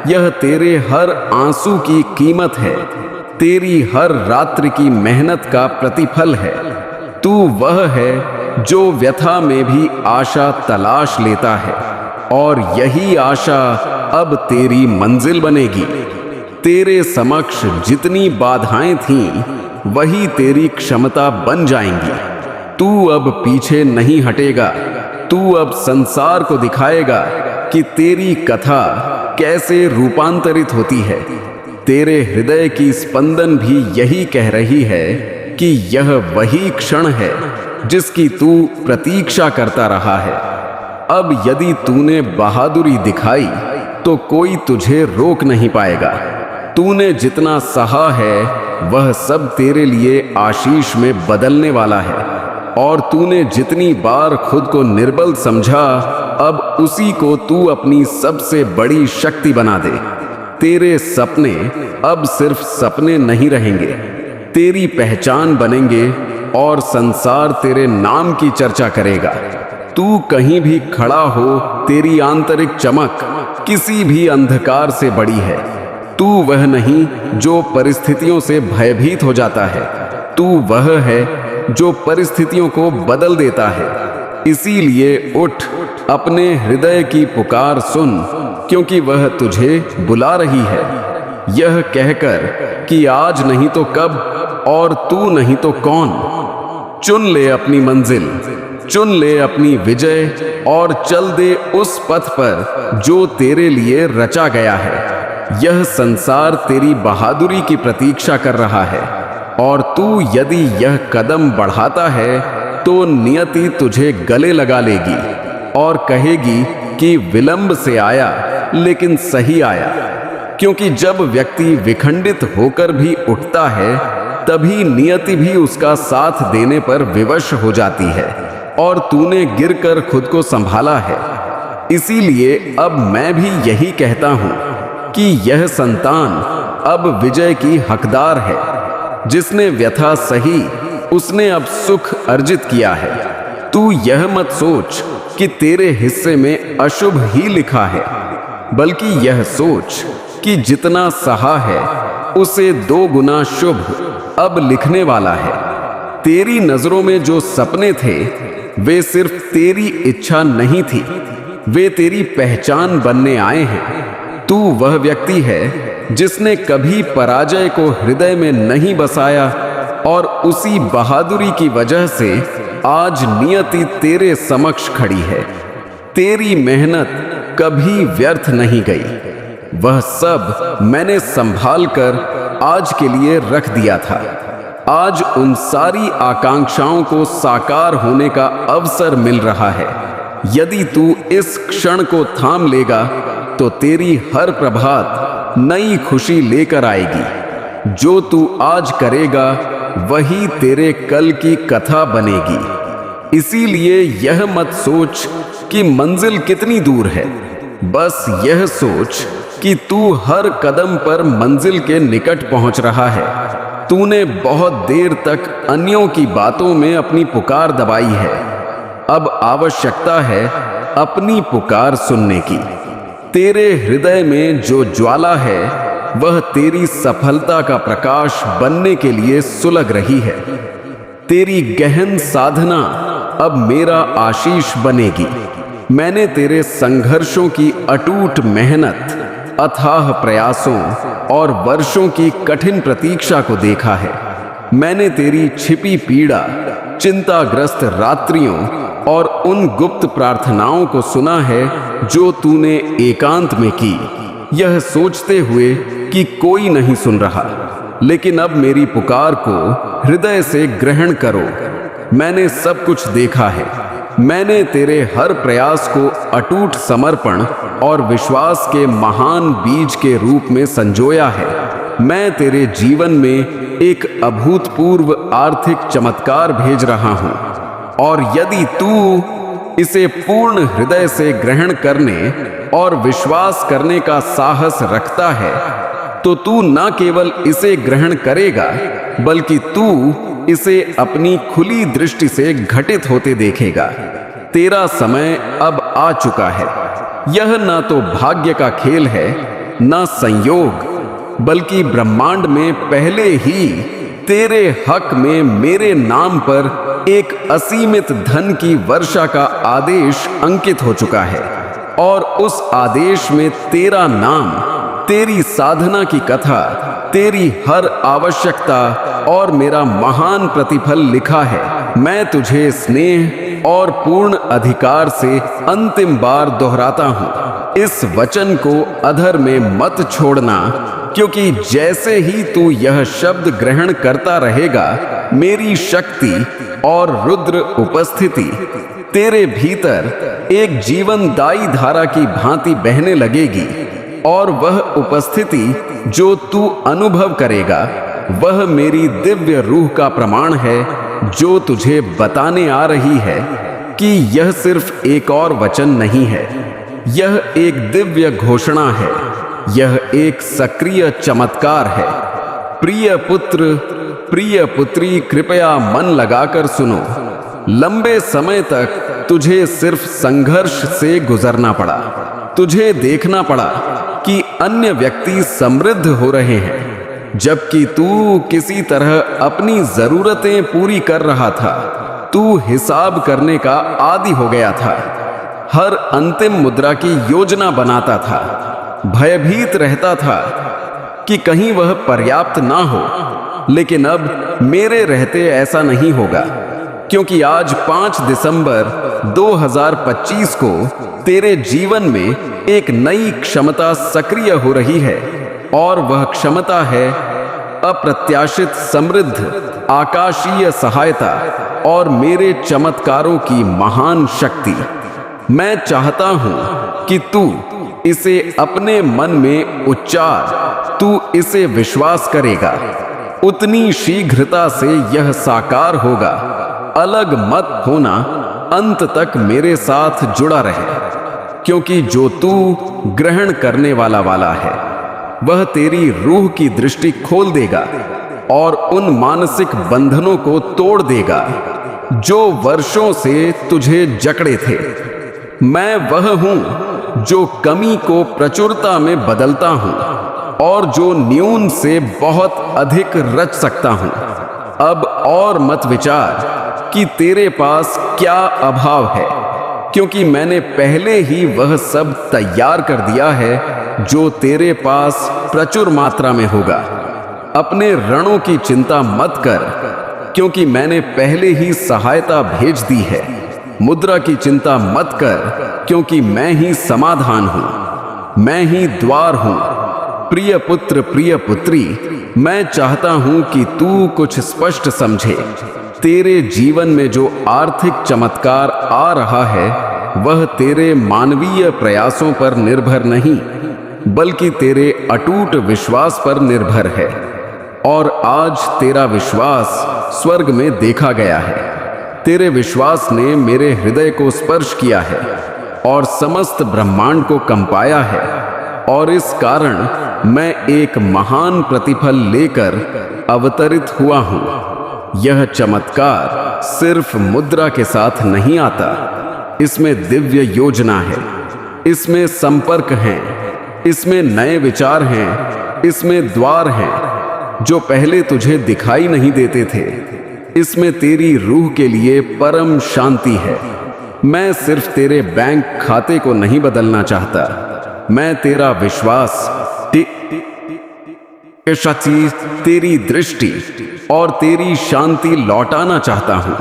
यह तेरे हर आंसू की कीमत है, तेरी हर रात्रि की मेहनत का प्रतिफल है। तू वह है जो व्यथा में भी आशा तलाश लेता है और यही आशा अब तेरी मंजिल बनेगी। तेरे समक्ष जितनी बाधाएं थीं, वही तेरी क्षमता बन जाएंगी। तू अब पीछे नहीं हटेगा। तू अब संसार को दिखाएगा कि तेरी कथा कैसे रूपांतरित होती है। तेरे हृदय की स्पंदन भी यही कह रही है कि यह वही क्षण है जिसकी तू प्रतीक्षा करता रहा है। अब यदि तूने बहादुरी दिखाई तो कोई तुझे रोक नहीं पाएगा। तूने जितना सहा है वह सब तेरे लिए आशीष में बदलने वाला है, और तूने जितनी बार खुद को निर्बल समझा, अब उसी को तू अपनी सबसे बड़ी शक्ति बना दे। तेरे सपने अब सिर्फ सपने नहीं रहेंगे, तेरी पहचान बनेंगे और संसार तेरे नाम की चर्चा करेगा। तू कहीं भी खड़ा हो, तेरी आंतरिक चमक किसी भी अंधकार से बड़ी है। तू वह नहीं जो परिस्थितियों से भयभीत हो जाता है, तू वह है जो परिस्थितियों को बदल देता है। इसीलिए उठ, अपने हृदय की पुकार सुन, क्योंकि वह तुझे बुला रही है, यह कहकर कि आज नहीं तो कब और तू नहीं तो कौन। चुन ले अपनी मंजिल, चुन ले अपनी विजय और चल दे उस पथ पर जो तेरे लिए रचा गया है। यह संसार तेरी बहादुरी की प्रतीक्षा कर रहा है और तू यदि यह कदम बढ़ाता है तो नियति तुझे गले लगा लेगी और कहेगी कि विलंब से आया लेकिन सही आया। क्योंकि जब व्यक्ति विखंडित होकर भी उठता है तभी नियति भी उसका साथ देने पर विवश हो जाती है और तूने गिरकर खुद को संभाला है। इसीलिए अब मैं भी यही कहता हूं कि यह संतान अब विजय की हकदार है। जिसने व्यथा सही उसने अब सुख अर्जित किया है। तू यह मत सोच कि तेरे हिस्से में अशुभ ही लिखा है, बल्कि यह सोच कि जितना सहा है उसे 2 गुना शुभ अब लिखने वाला है। तेरी नजरों में जो सपने थे वे सिर्फ तेरी इच्छा नहीं थी, वे तेरी पहचान बनने आए हैं। तू वह व्यक्ति है जिसने कभी पराजय को हृदय में नहीं बसाया और उसी बहादुरी की वजह से आज नियति तेरे समक्ष खड़ी है। तेरी मेहनत कभी व्यर्थ नहीं गई। वह सब मैंने संभाल कर आज के लिए रख दिया था। आज उन सारी आकांक्षाओं को साकार होने का अवसर मिल रहा है। यदि तू इस क्षण को थाम लेगा तो तेरी हर प्रभात नई खुशी लेकर आएगी। जो तू आज करेगा वही तेरे कल की कथा बनेगी। इसीलिए यह मत सोच कि मंजिल कितनी दूर है, बस यह सोच कि तू हर कदम पर मंजिल के निकट पहुंच रहा है। तूने बहुत देर तक अन्यों की बातों में अपनी पुकार दबाई है। अब आवश्यकता है अपनी पुकार सुनने की। तेरे हृदय में जो ज्वाला है वह तेरी सफलता का प्रकाश बनने के लिए सुलग रही है। तेरी गहन साधना अब मेरा आशीष बनेगी। मैंने तेरे संघर्षों की अटूट मेहनत, अथाह प्रयासों और वर्षों की कठिन प्रतीक्षा को देखा है। मैंने तेरी छिपी पीड़ा, चिंताग्रस्त रात्रियों और उन गुप्त प्रार्थनाओं को सुना है जो तूने एकांत में की, यह सोचते हुए कि कोई नहीं सुन रहा। लेकिन अब मेरी पुकार को हृदय से ग्रहण करो। मैंने सब कुछ देखा है। मैंने तेरे हर प्रयास को अटूट समर्पण और विश्वास के महान बीज के रूप में संजोया है। मैं तेरे जीवन में एक अभूतपूर्व आर्थिक चमत्कार भेज रहा हूं और यदि तू इसे पूर्ण हृदय से ग्रहण करने और विश्वास करने का साहस रखता है तो तू न केवल इसे ग्रहण करेगा बल्कि तू इसे अपनी खुली दृष्टि से घटित होते देखेगा। तेरा समय अब आ चुका है। यह ना तो भाग्य का खेल है, ना संयोग, बल्कि ब्रह्मांड में पहले ही तेरे हक में मेरे नाम पर एक असीमित धन की वर्षा का आदेश अंकित हो चुका है और उस आदेश में तेरा नाम, तेरी साधना की कथा, तेरी हर आवश्यकता और मेरा महान प्रतिफल लिखा है। मैं तुझे स्नेह और पूर्ण अधिकार से अंतिम बार दोहराता हूं, इस वचन को अधर में मत छोड़ना, क्योंकि जैसे ही तू यह शब्द ग्रहण करता रहेगा मेरी शक्ति और रुद्र उपस्थिति तेरे भीतर एक जीवनदायी धारा की भांति बहने लगेगी और वह उपस्थिति जो तू अनुभव करेगा वह मेरी दिव्य रूह का प्रमाण है जो तुझे बताने आ रही है कि यह सिर्फ एक और वचन नहीं है, यह एक दिव्य घोषणा है, यह एक सक्रिय चमत्कार है। प्रिय पुत्र, प्रिय पुत्री, कृपया मन लगाकर सुनो। लंबे समय तक तुझे सिर्फ संघर्ष से गुजरना पड़ा। तुझे देखना पड़ा कि अन्य व्यक्ति समृद्ध हो रहे हैं, जबकि तू किसी तरह अपनी जरूरतें पूरी कर रहा था। तू हिसाब करने का आदी हो गया था, हर अंतिम मुद्रा की योजना बनाता था, भयभीत रहता था कि कहीं वह पर्याप्त ना हो। लेकिन अब मेरे रहते ऐसा नहीं होगा, क्योंकि आज 5 दिसंबर 2025 को तेरे जीवन में एक नई क्षमता सक्रिय हो रही है, और वह क्षमता है अप्रत्याशित समृद्ध आकाशीय सहायता और मेरे चमत्कारों की महान शक्ति। मैं चाहता हूं कि तू इसे अपने मन में उच्चार, तू इसे विश्वास करेगा। उतनी शीघ्रता से यह साकार होगा। अलग मत होना, अंत तक मेरे साथ जुड़ा रहे, क्योंकि जो तू ग्रहण करने वाला है वह तेरी रूह की दृष्टि खोल देगा और उन मानसिक बंधनों को तोड़ देगा जो वर्षों से तुझे जकड़े थे। मैं वह हूं जो कमी को प्रचुरता में बदलता हूं और जो न्यून से बहुत अधिक रच सकता हूं। अब और मत विचार कि तेरे पास क्या अभाव है, क्योंकि मैंने पहले ही वह सब तैयार कर दिया है जो तेरे पास प्रचुर मात्रा में होगा। अपने रणों की चिंता मत कर, क्योंकि मैंने पहले ही सहायता भेज दी है। मुद्रा की चिंता मत कर, क्योंकि मैं ही समाधान हूं, मैं ही द्वार हूं। प्रिय पुत्र, प्रिय पुत्री, मैं चाहता हूं कि तू कुछ स्पष्ट समझे। तेरे जीवन में जो आर्थिक चमत्कार आ रहा है वह तेरे मानवीय प्रयासों पर निर्भर नहीं, बल्कि तेरे अटूट विश्वास पर निर्भर है। और आज तेरा विश्वास स्वर्ग में देखा गया है। तेरे विश्वास ने मेरे हृदय को स्पर्श किया है और समस्त ब्रह्मांड को कंपाया है, और इस कारण मैं एक महान प्रतिफल लेकर अवतरित हुआ हूं। यह चमत्कार सिर्फ मुद्रा के साथ नहीं आता, इसमें दिव्य योजना है, इसमें संपर्क हैं, इसमें नए विचार हैं, इसमें द्वार हैं जो पहले तुझे दिखाई नहीं देते थे। इसमें तेरी रूह के लिए परम शांति है। मैं सिर्फ तेरे बैंक खाते को नहीं बदलना चाहता, मैं तेरा विश्वास, तेरी दृष्टि और तेरी शांति लौटाना चाहता हूं।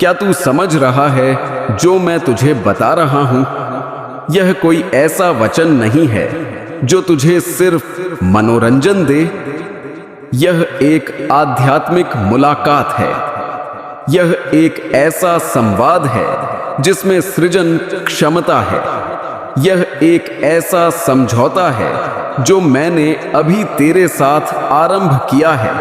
क्या तू समझ रहा है जो मैं तुझे बता रहा हूं? यह कोई ऐसा वचन नहीं है जो तुझे सिर्फ मनोरंजन दे। यह एक आध्यात्मिक मुलाकात है। यह एक ऐसा संवाद है जिसमें सृजन क्षमता है। यह एक ऐसा समझौता है जो मैंने अभी तेरे साथ आरंभ किया है।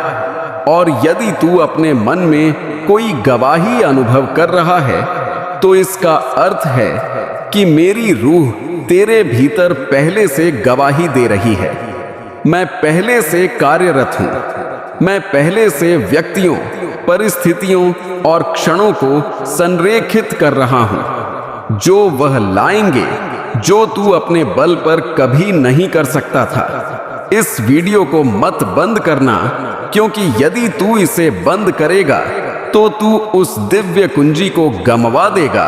और यदि तू अपने मन में कोई गवाही अनुभव कर रहा है, तो इसका अर्थ है कि मेरी रूह तेरे भीतर पहले से गवाही दे रही है। मैं पहले से कार्यरत हूं। मैं पहले से व्यक्तियों, परिस्थितियों और क्षणों को संरेखित कर रहा हूं जो वह लाएंगे जो तू अपने बल पर कभी नहीं कर सकता था। इस वीडियो को मत बंद करना, क्योंकि यदि तू इसे बंद करेगा तो तू उस दिव्य कुंजी को गंवा देगा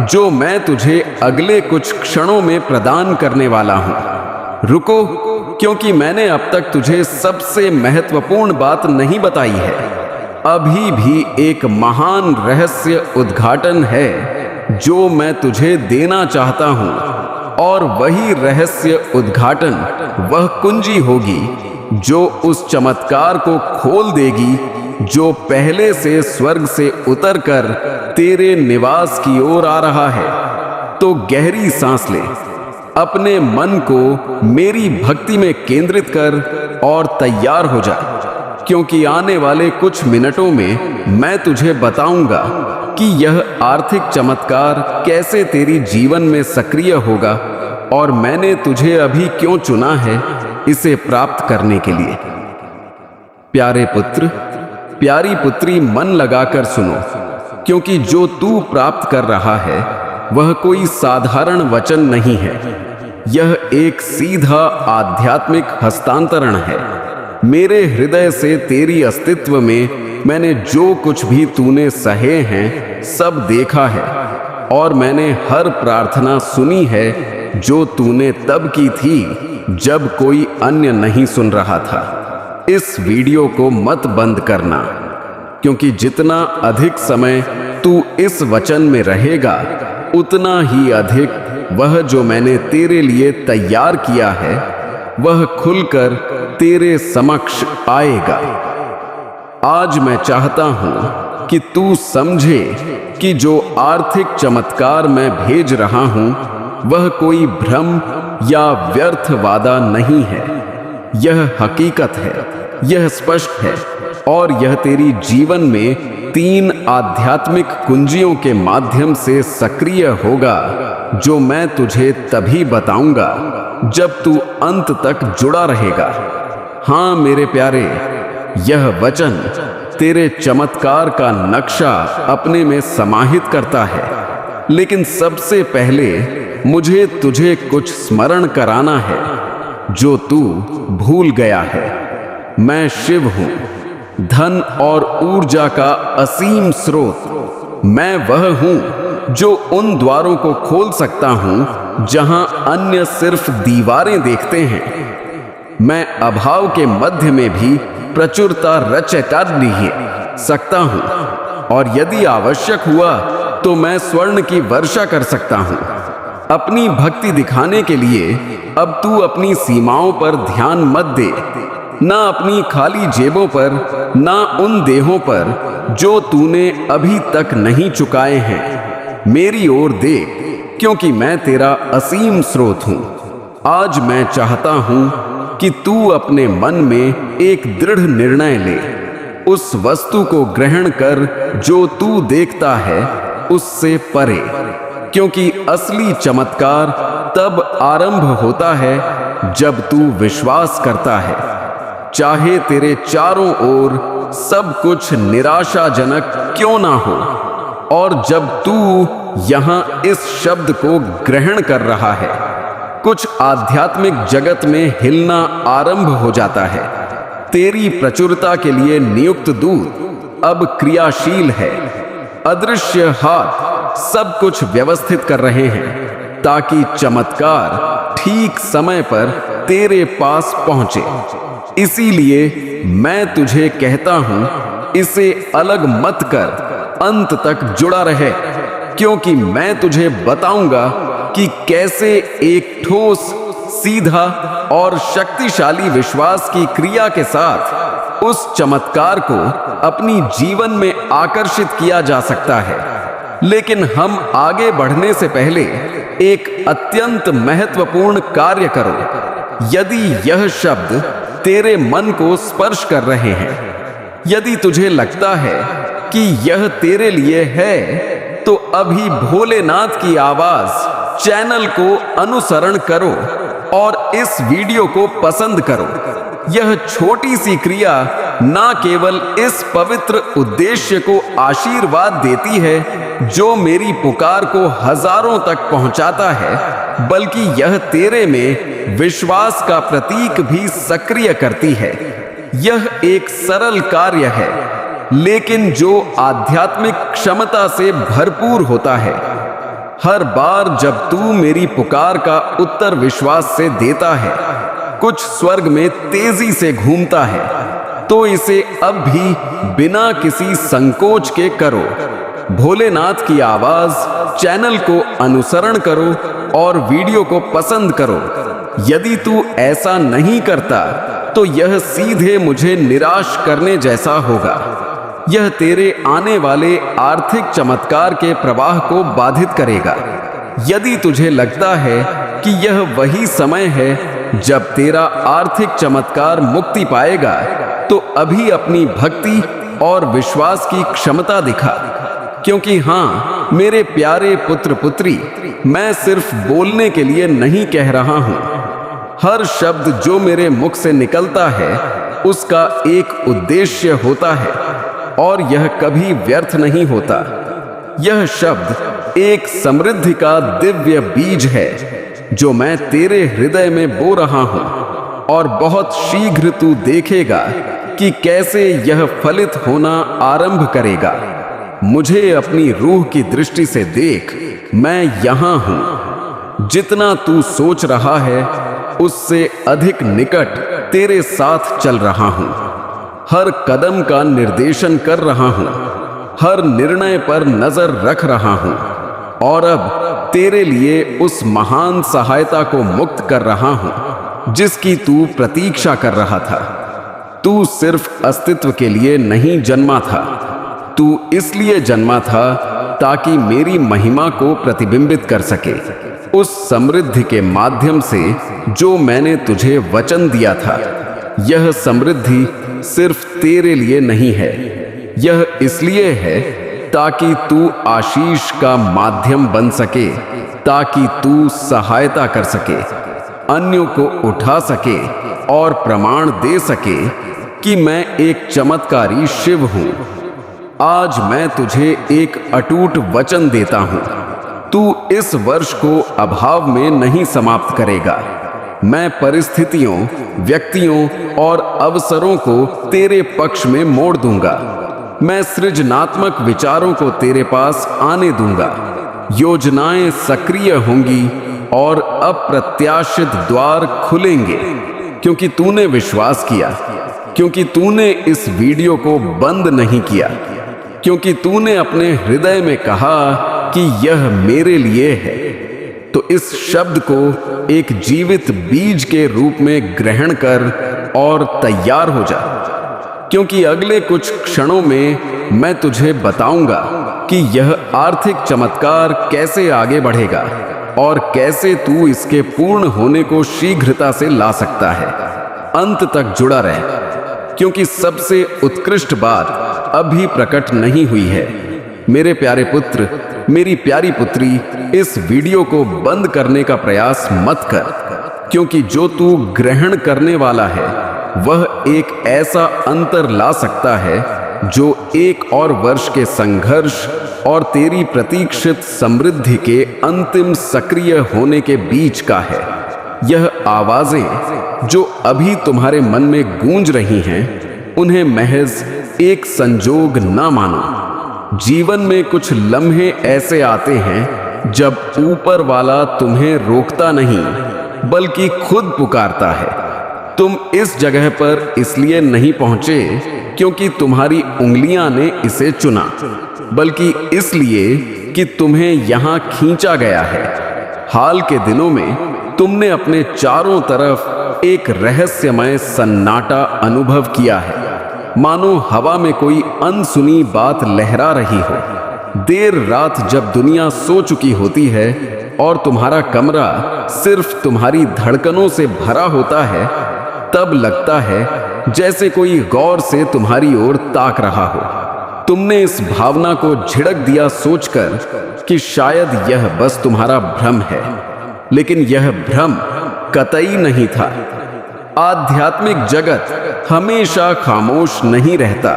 जो मैं तुझे अगले कुछ क्षणों में प्रदान करने वाला हूं। रुको, क्योंकि मैंने अब तक तुझे सबसे महत्वपूर्ण बात नहीं बताई है। अभी भी एक महान रहस्य उद्घाटन है जो मैं तुझे देना चाहता हूं, और वही रहस्य उद्घाटन वह कुंजी होगी जो उस चमत्कार को खोल देगी जो पहले से स्वर्ग से उतरकर तेरे निवास की ओर आ रहा है। तो गहरी सांस ले, अपने मन को मेरी भक्ति में केंद्रित कर और तैयार हो जा, क्योंकि आने वाले कुछ मिनटों में मैं तुझे बताऊंगा कि यह आर्थिक चमत्कार कैसे तेरी जीवन में सक्रिय होगा, और मैंने तुझे अभी क्यों चुना है इसे प्राप्त करने के लिए। प्यारे पुत्र, प्यारी पुत्री, मन लगाकर सुनो, क्योंकि जो तू प्राप्त कर रहा है वह कोई साधारण वचन नहीं है। यह एक सीधा आध्यात्मिक हस्तांतरण है। मेरे हृदय से तेरी अस्तित्व में मैंने जो कुछ भी तूने सहे हैं सब देखा है, और मैंने हर प्रार्थना सुनी है जो तूने तब की थी जब कोई अन्य नहीं सुन रहा था। इस वीडियो को मत बंद करना, क्योंकि जितना अधिक समय तू इस वचन में रहेगा उतना ही अधिक वह जो मैंने तेरे लिए तैयार किया है वह खुलकर तेरे समक्ष आएगा। आज मैं चाहता हूं कि तू समझे कि जो आर्थिक चमत्कार मैं भेज रहा हूं वह कोई भ्रम या व्यर्थ वादा नहीं है। यह हकीकत है, यह स्पष्ट है, और यह तेरी जीवन में 3 आध्यात्मिक कुंजियों के माध्यम से सक्रिय होगा जो मैं तुझे तभी बताऊंगा जब तू अंत तक जुड़ा रहेगा। हाँ मेरे प्यारे, यह वचन तेरे चमत्कार का नक्शा अपने में समाहित करता है, लेकिन सबसे पहले मुझे तुझे कुछ स्मरण कराना है जो तू भूल गया है। मैं शिव हूं, धन और ऊर्जा का असीम स्रोत। मैं वह हूं जो उन द्वारों को खोल सकता हूं जहां अन्य सिर्फ दीवारें देखते हैं। मैं अभाव के मध्य में भी प्रचुरता रचटा नहीं सकता हूं, और यदि आवश्यक हुआ तो मैं स्वर्ण की वर्षा कर सकता हूं। अपनी भक्ति दिखाने के लिए अब तू अपनी सीमाओं पर ध्यान मत दे, ना अपनी खाली जेबों पर, ना उन देहों पर जो तूने अभी तक नहीं चुकाए हैं। मेरी ओर देख, क्योंकि मैं तेरा असीम स्रोत हूं। आज मैं चाहता हूं कि तू अपने मन में एक दृढ़ निर्णय ले। उस वस्तु को ग्रहण कर जो तू देखता है उससे परे, क्योंकि असली चमत्कार तब आरंभ होता है जब तू विश्वास करता है। चाहे तेरे चारों ओर सब कुछ निराशाजनक क्यों ना हो, और जब तू यहां इस शब्द को ग्रहण कर रहा है, कुछ आध्यात्मिक जगत में हिलना आरंभ हो जाता है। तेरी प्रचुरता के लिए नियुक्त दूत अब क्रियाशील है। अदृश्य हाथ सब कुछ व्यवस्थित कर रहे हैं ताकि चमत्कार ठीक समय पर तेरे पास पहुंचे। इसीलिए मैं तुझे कहता हूं, इसे अलग मत कर, अंत तक जुड़ा रहे, क्योंकि मैं तुझे बताऊंगा कि कैसे एक ठोस, सीधा और शक्तिशाली विश्वास की क्रिया के साथ उस चमत्कार को अपनी जीवन में आकर्षित किया जा सकता है। लेकिन हम आगे बढ़ने से पहले एक अत्यंत महत्वपूर्ण कार्य करो। यदि यह शब्द तेरे मन को स्पर्श कर रहे हैं, यदि तुझे लगता है कि यह तेरे लिए है, तो अभी भोलेनाथ की आवाज चैनल को अनुसरण करो और इस वीडियो को पसंद करो। यह छोटी सी क्रिया ना केवल इस पवित्र उद्देश्य को आशीर्वाद देती है जो मेरी पुकार को हजारों तक पहुंचाता है, बल्कि यह तेरे में विश्वास का प्रतीक भी सक्रिय करती है। यह एक सरल कार्य है, लेकिन जो आध्यात्मिक क्षमता से भरपूर होता है। हर बार जब तू मेरी पुकार का उत्तर विश्वास से देता है, कुछ स्वर्ग में तेजी से घूमता है, तो इसे अब भी बिना किसी संकोच के करो। भोलेनाथ की आवाज चैनल को अनुसरण करो और वीडियो को पसंद करो। यदि तू ऐसा नहीं करता तो यह सीधे मुझे निराश करने जैसा होगा। यह तेरे आने वाले आर्थिक चमत्कार के प्रवाह को बाधित करेगा। यदि तुझे लगता है कि यह वही समय है जब तेरा आर्थिक चमत्कार मुक्ति पाएगा, तो अभी अपनी भक्ति और विश्वास की क्षमता दिखा। क्योंकि हाँ मेरे प्यारे पुत्र पुत्री, मैं सिर्फ बोलने के लिए नहीं कह रहा हूं। हर शब्द जो मेरे मुख से निकलता है उसका एक उद्देश्य होता है और यह कभी व्यर्थ नहीं होता। यह शब्द एक समृद्धि का दिव्य बीज है जो मैं तेरे हृदय में बो रहा हूं, और बहुत शीघ्र तू देखेगा कि कैसे यह फलित होना आरंभ करेगा। मुझे अपनी रूह की दृष्टि से देख, मैं यहां हूं। जितना तू सोच रहा है उससे अधिक निकट तेरे साथ चल रहा हूं। हर कदम का निर्देशन कर रहा हूं, हर निर्णय पर नजर रख रहा हूं, और अब तेरे लिए उस महान सहायता को मुक्त कर रहा हूं जिसकी तू प्रतीक्षा कर रहा था। तू सिर्फ अस्तित्व के लिए नहीं जन्मा था, तू इसलिए जन्मा था ताकि मेरी महिमा को प्रतिबिंबित कर सके, उस समृद्धि के माध्यम से जो मैंने तुझे वचन दिया था। यह समृद्धि सिर्फ तेरे लिए नहीं है, यह इसलिए है ताकि तू आशीष का माध्यम बन सके, ताकि तू सहायता कर सके, अन्यों को उठा सके और प्रमाण दे सके कि मैं एक चमत्कारी शिव हूं। आज मैं तुझे एक अटूट वचन देता हूं, तू इस वर्ष को अभाव में नहीं समाप्त करेगा। मैं परिस्थितियों, व्यक्तियों और अवसरों को तेरे पक्ष में मोड़ दूंगा। मैं सृजनात्मक विचारों को तेरे पास आने दूंगा। योजनाएं सक्रिय होंगी और अप्रत्याशित द्वार खुलेंगे, क्योंकि तूने विश्वास किया, क्योंकि तूने इस वीडियो को बंद नहीं किया, क्योंकि तूने अपने हृदय में कहा कि यह मेरे लिए है। तो इस शब्द को एक जीवित बीज के रूप में ग्रहण कर और तैयार हो जा, क्योंकि अगले कुछ क्षणों में मैं तुझे बताऊंगा कि यह आर्थिक चमत्कार कैसे आगे बढ़ेगा और कैसे तू इसके पूर्ण होने को शीघ्रता से ला सकता है। अंत तक जुड़ा रह, क्योंकि सबसे उत्कृष्ट बात अभी प्रकट नहीं हुई है। मेरे प्यारे पुत्र, मेरी प्यारी पुत्री, इस वीडियो को बंद करने का प्रयास मत कर, क्योंकि जो तू ग्रहण करने वाला है वह एक ऐसा अंतर ला सकता है जो 1 और वर्ष के संघर्ष और तेरी प्रतीक्षित समृद्धि के अंतिम सक्रिय होने के बीच का है। यह आवाजें जो अभी तुम्हारे मन में गूंज रही हैं, उन्हें महज एक संजोग न मानो। जीवन में कुछ लम्हे ऐसे आते हैं जब ऊपर वाला तुम्हें रोकता नहीं, बल्कि खुद पुकारता है। तुम इस जगह पर इसलिए नहीं पहुंचे क्योंकि तुम्हारी उंगलियां ने इसे चुना, बल्कि इसलिए कि तुम्हें यहां खींचा गया है। हाल के दिनों में तुमने अपने चारों तरफ एक रहस्यमय सन्नाटा अनुभव किया है, मानो हवा में कोई अनसुनी बात लहरा रही हो। देर रात जब दुनिया सो चुकी होती है और तुम्हारा कमरा सिर्फ तुम्हारी धड़कनों से भरा होता है, तब लगता है जैसे कोई गौर से तुम्हारी ओर ताक रहा हो। तुमने इस भावना को झिड़क दिया सोचकर कि शायद यह बस तुम्हारा भ्रम है, लेकिन यह भ्रम कतई नहीं था। आध्यात्मिक जगत हमेशा खामोश नहीं रहता।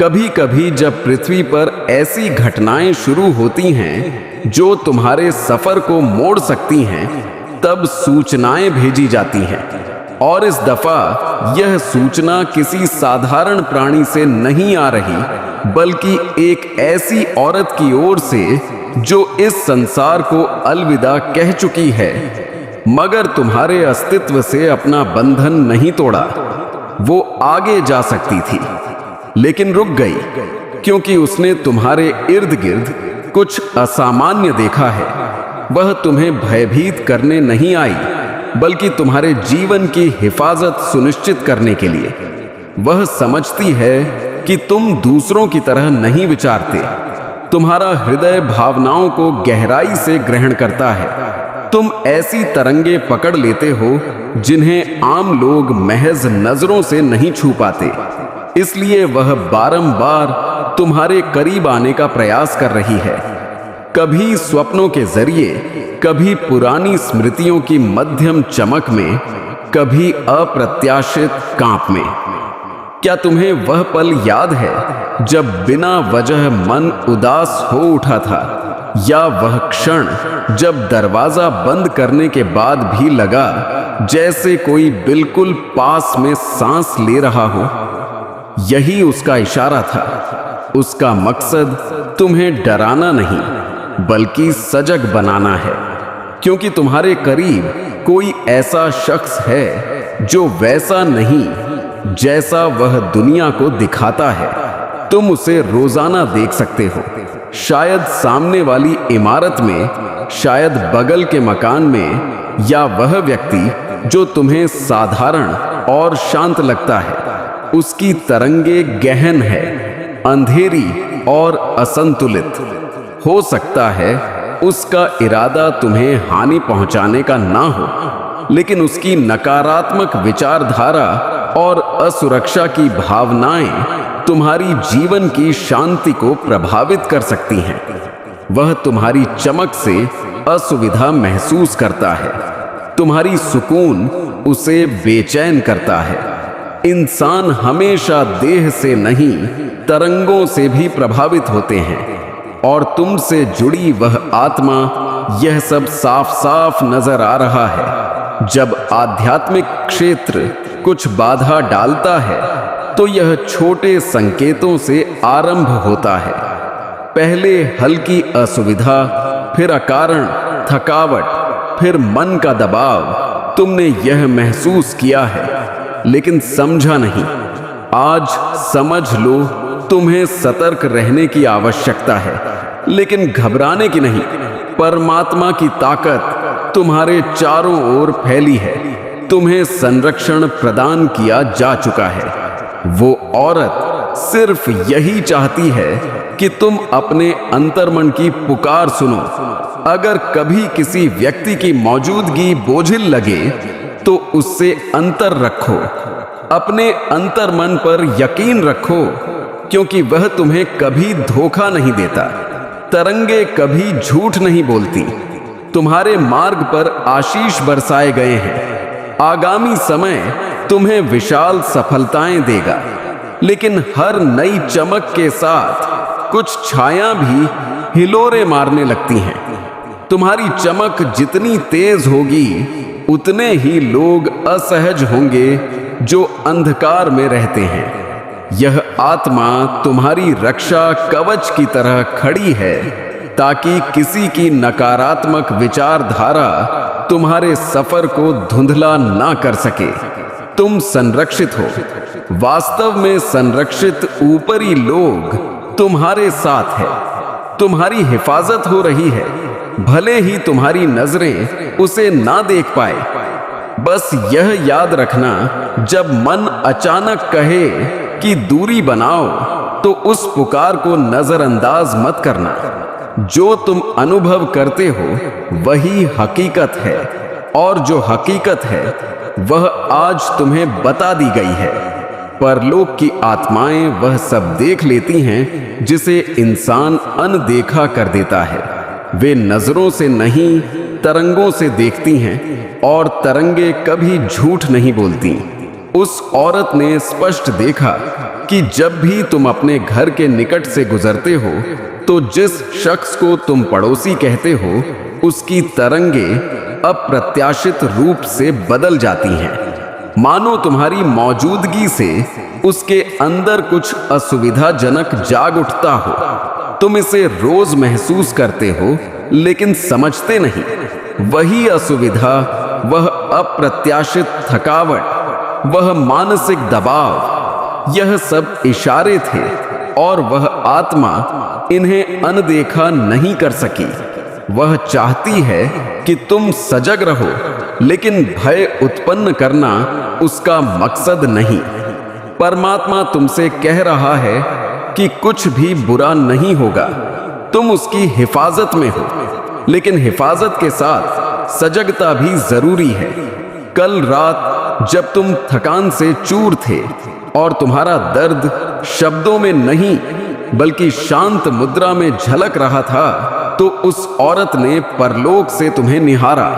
कभी कभी जब पृथ्वी पर ऐसी घटनाएं शुरू होती हैं जो तुम्हारे सफर को मोड़ सकती हैं, तब सूचनाएं भेजी जाती हैं। और इस दफा यह सूचना किसी साधारण प्राणी से नहीं आ रही, बल्कि एक ऐसी औरत की ओर से जो इस संसार को अलविदा कह चुकी है, मगर तुम्हारे अस्तित्व से अपना बंधन नहीं तोड़ा। वो आगे जा सकती थी, लेकिन रुक गई, क्योंकि उसने तुम्हारे इर्द गिर्द कुछ असामान्य देखा है। वह तुम्हें भयभीत करने नहीं आई, बल्कि तुम्हारे जीवन की हिफाजत सुनिश्चित करने के लिए। वह समझती है कि तुम दूसरों की तरह नहीं विचारते। तुम्हारा हृदय भावनाओं को गहराई से ग्रहण करता है। तुम ऐसी तरंगे पकड़ लेते हो जिन्हें आम लोग महज नजरों से नहीं छू पाते। इसलिए वह बारंबार तुम्हारे करीब आने का प्रयास कर रही है, कभी स्वप्नों के जरिए, कभी पुरानी स्मृतियों की मध्यम चमक में, कभी अप्रत्याशित कांप में। क्या तुम्हें वह पल याद है जब बिना वजह मन उदास हो उठा था? या वह क्षण जब दरवाजा बंद करने के बाद भी लगा जैसे कोई बिल्कुल पास में सांस ले रहा हो, यही उसका इशारा था। उसका मकसद तुम्हें डराना नहीं बल्कि सजग बनाना है, क्योंकि तुम्हारे करीब कोई ऐसा शख्स है जो वैसा नहीं जैसा वह दुनिया को दिखाता है। तुम उसे रोजाना देख सकते हो, शायद सामने वाली इमारत में, शायद बगल के मकान में, या वह व्यक्ति जो तुम्हें साधारण और शांत लगता है, उसकी तरंगे गहन है, अंधेरी और असंतुलित। हो सकता है उसका इरादा तुम्हें हानि पहुंचाने का ना हो, लेकिन उसकी नकारात्मक विचारधारा और असुरक्षा की भावनाएं तुम्हारी जीवन की शांति को प्रभावित कर सकती हैं। वह तुम्हारी चमक से असुविधा महसूस करता है, तुम्हारी सुकून उसे बेचैन करता है। इंसान हमेशा देह से नहीं, तरंगों से भी प्रभावित होते हैं, और तुमसे जुड़ी वह आत्मा यह सब साफ साफ नजर आ रहा है। जब आध्यात्मिक क्षेत्र कुछ बाधा डालता है तो यह छोटे संकेतों से आरंभ होता है। पहले हल्की असुविधा, फिर अकारण थकावट, फिर मन का दबाव। तुमने यह महसूस किया है लेकिन समझा नहीं। आज समझ लो, तुम्हें सतर्क रहने की आवश्यकता है, लेकिन घबराने की नहीं। परमात्मा की ताकत तुम्हारे चारों ओर फैली है। तुम्हें संरक्षण प्रदान किया जा चुका है। वो औरत सिर्फ यही चाहती है कि तुम अपने अंतर्मन की पुकार सुनो। अगर कभी किसी व्यक्ति की मौजूदगी बोझिल लगे तो उससे अंतर रखो, अपने अंतर्मन पर यकीन रखो, क्योंकि वह तुम्हें कभी धोखा नहीं देता। तरंगे कभी झूठ नहीं बोलती। तुम्हारे मार्ग पर आशीष बरसाए गए हैं। आगामी समय तुम्हें विशाल सफलताएं देगा, लेकिन हर नई चमक के साथ कुछ छाया भी हिलोरे मारने लगती हैं। तुम्हारी चमक जितनी तेज होगी, उतने ही लोग असहज होंगे जो अंधकार में रहते हैं। यह आत्मा तुम्हारी रक्षा कवच की तरह खड़ी है, ताकि किसी की नकारात्मक विचारधारा तुम्हारे सफर को धुंधला ना कर सके। तुम संरक्षित हो। वास्तव में संरक्षित ऊपरी लोग तुम्हारे साथ है। तुम्हारी हिफाजत हो रही है, भले ही तुम्हारी नजरें उसे ना देख पाए। बस यह याद रखना, जब मन अचानक कहे कि दूरी बनाओ, तो उस पुकार को नजरअंदाज मत करना। जो तुम अनुभव करते हो वही हकीकत है, और जो हकीकत है वह आज तुम्हें बता दी गई है। परलोक की आत्माएं वह सब देख लेती हैं जिसे इंसान अनदेखा कर देता है। वे नजरों से नहीं, तरंगों से देखती हैं, और तरंगे कभी झूठ नहीं बोलती। उस औरत ने स्पष्ट देखा कि जब भी तुम अपने घर के निकट से गुजरते हो, तो जिस शख्स को तुम पड़ोसी कहते हो, उसकी तरंगे अप्रत्याशित रूप से बदल जाती हैं। मानो तुम्हारी मौजूदगी से उसके अंदर कुछ असुविधाजनक जाग उठता हो। तुम इसे रोज महसूस करते हो, लेकिन समझते नहीं। वही असुविधा, वह अप्रत्याशित थकावट, वह मानसिक दबाव, यह सब इशारे थे, और वह आत्मा इन्हें अनदेखा नहीं कर सकी। वह चाहती है कि तुम सजग रहो, लेकिन भय उत्पन्न करना उसका मकसद नहीं। परमात्मा तुमसे कह रहा है कि कुछ भी बुरा नहीं होगा। तुम उसकी हिफाजत में हो, लेकिन हिफाजत के साथ सजगता भी जरूरी है। कल रात जब तुम थकान से चूर थे और तुम्हारा दर्द शब्दों में नहीं बल्कि शांत मुद्रा में झलक रहा था, तो उस औरत ने परलोक से तुम्हें निहारा।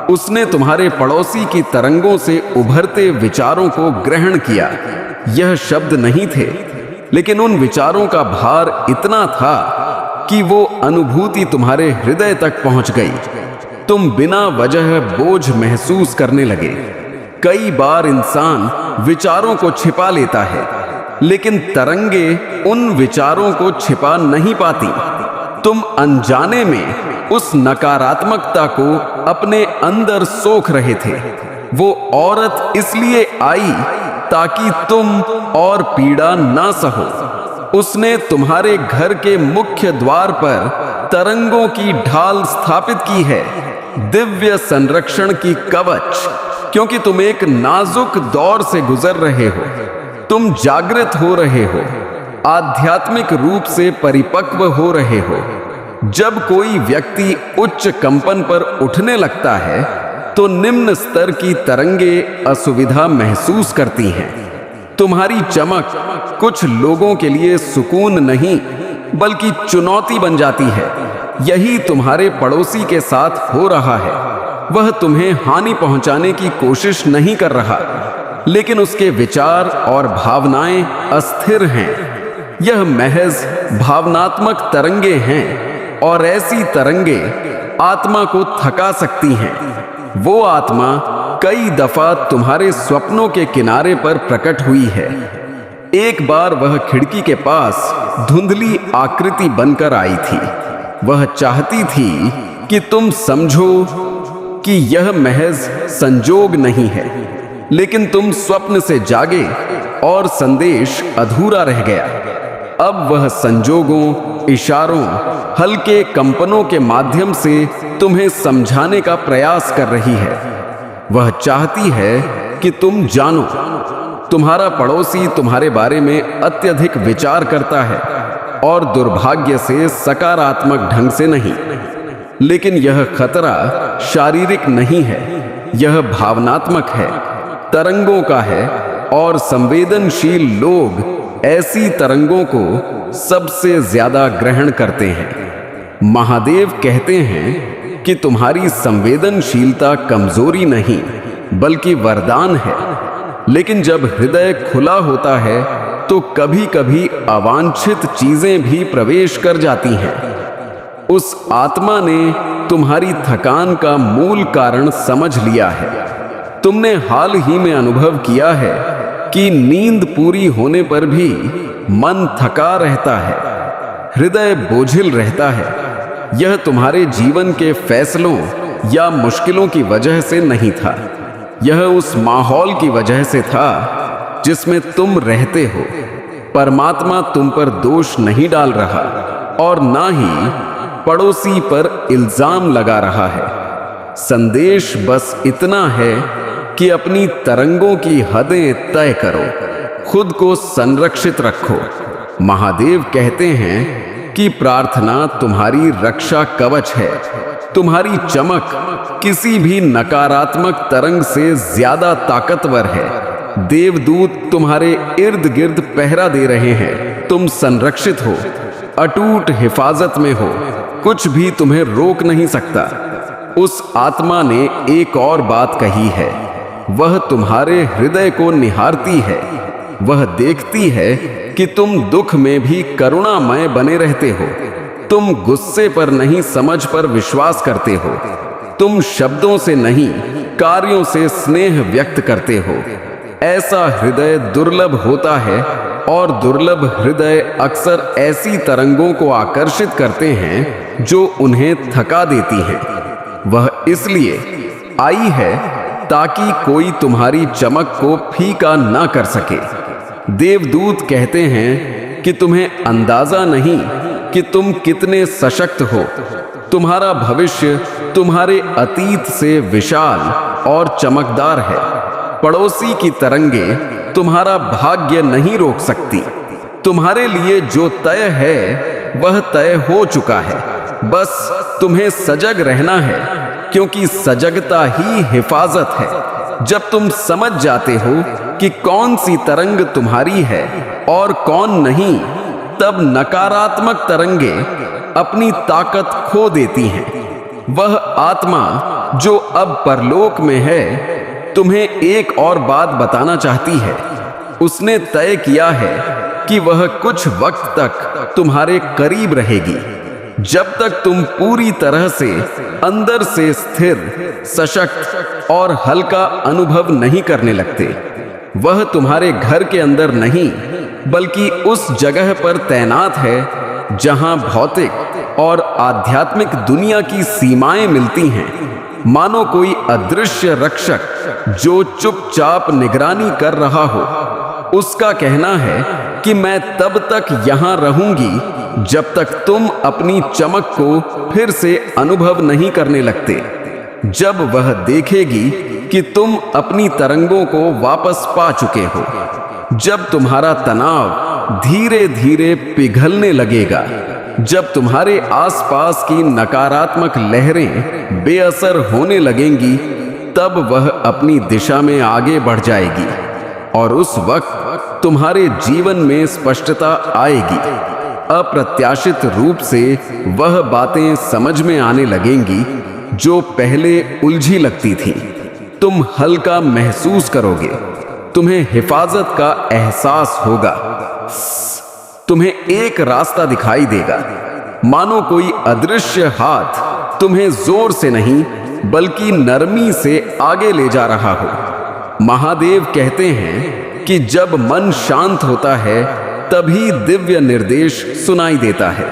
उसने तुम्हारे पड़ोसी की तरंगों से उभरते विचारों को ग्रहण किया। यह शब्द नहीं थे, लेकिन उन विचारों का भार इतना था कि वो अनुभूति तुम्हारे हृदय तक पहुंच गई। तुम बिना वजह बोझ महसूस करने लगे। कई बार इंसान विचारों को छिपा लेता है, लेकिन तरंगे उन विचारों को छिपा नहीं पाती। तुम अनजाने में उस नकारात्मकता को अपने अंदर सोख रहे थे। वो औरत इसलिए आई ताकि तुम और पीड़ा ना सहो। उसने तुम्हारे घर के मुख्य द्वार पर तरंगों की ढाल स्थापित की है, दिव्य संरक्षण की कवच, क्योंकि तुम एक नाजुक दौर से गुजर रहे हो। तुम जागृत हो रहे हो, आध्यात्मिक रूप से परिपक्व हो रहे हो। जब कोई व्यक्ति उच्च कंपन पर उठने लगता है तो निम्न स्तर की तरंगे असुविधा महसूस करती हैं। तुम्हारी चमक कुछ लोगों के लिए सुकून नहीं बल्कि चुनौती बन जाती है। यही तुम्हारे पड़ोसी के साथ हो रहा है। वह तुम्हें हानि पहुंचाने की कोशिश नहीं कर रहा, लेकिन उसके विचार और भावनाएं अस्थिर हैं। यह महज भावनात्मक तरंगे हैं, और ऐसी तरंगे आत्मा को थका सकती हैं। वो आत्मा कई दफा तुम्हारे स्वप्नों के किनारे पर प्रकट हुई है। एक बार वह खिड़की के पास धुंधली आकृति बनकर आई थी। वह चाहती थी कि तुम समझो कि यह महज संजोग नहीं है, लेकिन तुम स्वप्न से जागे और संदेश अधूरा रह गया। अब वह संजोगों, इशारों, हल्के कंपनों के माध्यम से तुम्हें समझाने का प्रयास कर रही है। वह चाहती है कि तुम जानो, तुम्हारा पड़ोसी तुम्हारे बारे में अत्यधिक विचार करता है, और दुर्भाग्य से सकारात्मक ढंग से नहीं। लेकिन यह खतरा शारीरिक नहीं है, यह भावनात्मक है, तरंगों का है, और संवेदनशील लोग ऐसी तरंगों को सबसे ज्यादा ग्रहण करते हैं। महादेव कहते हैं कि तुम्हारी संवेदनशीलता कमजोरी नहीं बल्कि वरदान है। लेकिन जब हृदय खुला होता है तो कभी कभी अवांछित चीजें भी प्रवेश कर जाती हैं। उस आत्मा ने तुम्हारी थकान का मूल कारण समझ लिया है। तुमने हाल ही में अनुभव किया है कि नींद पूरी होने पर भी मन थका रहता है, हृदय बोझिल रहता है। यह तुम्हारे जीवन के फैसलों या मुश्किलों की वजह से नहीं था, यह उस माहौल की वजह से था जिसमें तुम रहते हो। परमात्मा तुम पर दोष नहीं डाल रहा और ना ही पड़ोसी पर इल्जाम लगा रहा है। संदेश बस इतना है कि अपनी तरंगों की हदें तय करो, खुद को संरक्षित रखो। महादेव कहते हैं कि प्रार्थना तुम्हारी रक्षा कवच है। तुम्हारी चमक किसी भी नकारात्मक तरंग से ज्यादा ताकतवर है। देवदूत तुम्हारे इर्द गिर्द पहरा दे रहे हैं। तुम संरक्षित हो, अटूट हिफाजत में हो, कुछ भी तुम्हें रोक नहीं सकता। उस आत्मा ने एक और बात कही है, वह तुम्हारे हृदय को निहारती है। वह देखती है कि तुम दुख में भी करुणामय बने रहते हो। तुम गुस्से पर नहीं, समझ पर विश्वास करते हो। तुम शब्दों से नहीं, कार्यों से स्नेह व्यक्त करते हो। ऐसा हृदय दुर्लभ होता है, और दुर्लभ हृदय अक्सर ऐसी तरंगों को आकर्षित करते हैं जो उन्हें थका देती हैं। वह इसलिए आई है ताकि कोई तुम्हारी चमक को फीका ना कर सके। देवदूत कहते हैं कि तुम्हें अंदाजा नहीं कि तुम कितने सशक्त हो। तुम्हारा भविष्य तुम्हारे अतीत से विशाल और चमकदार है। पड़ोसी की तरंगे तुम्हारा भाग्य नहीं रोक सकती। तुम्हारे लिए जो तय है वह तय हो चुका है। बस तुम्हें सजग रहना है, क्योंकि सजगता ही हिफाजत है। जब तुम समझ जाते हो कि कौन सी तरंग तुम्हारी है और कौन नहीं, तब नकारात्मक तरंगे अपनी ताकत खो देती हैं। वह आत्मा जो अब परलोक में है तुम्हें एक और बात बताना चाहती है। उसने तय किया है कि वह कुछ वक्त तक तुम्हारे करीब रहेगी। जब तक तुम पूरी तरह से अंदर से स्थिर, सशक्त और हल्का अनुभव नहीं करने लगते। वह तुम्हारे घर के अंदर नहीं, बल्कि उस जगह पर तैनात है जहां भौतिक और आध्यात्मिक दुनिया की सीमाएं मिलती हैं। मानो कोई अदृश्य रक्षक जो चुपचाप निगरानी कर रहा हो। उसका कहना है कि मैं तब तक यहां रहूंगी जब तक तुम अपनी चमक को फिर से अनुभव नहीं करने लगते। जब वह देखेगी कि तुम अपनी तरंगों को वापस पा चुके हो, जब तुम्हारा तनाव धीरे धीरे पिघलने लगेगा, जब तुम्हारे आसपास की नकारात्मक लहरें बेअसर होने लगेंगी, तब वह अपनी दिशा में आगे बढ़ जाएगी और उस वक्त तुम्हारे जीवन में स्पष्टता आएगी। अप्रत्याशित रूप से वह बातें समझ में आने लगेंगी जो पहले उलझी लगती थी। तुम हल्का महसूस करोगे, तुम्हें हिफाजत का एहसास होगा, तुम्हें एक रास्ता दिखाई देगा, मानो कोई अदृश्य हाथ तुम्हें जोर से नहीं बल्कि नरमी से आगे ले जा रहा हो। महादेव कहते हैं कि जब मन शांत होता है तभी दिव्य निर्देश सुनाई देता है।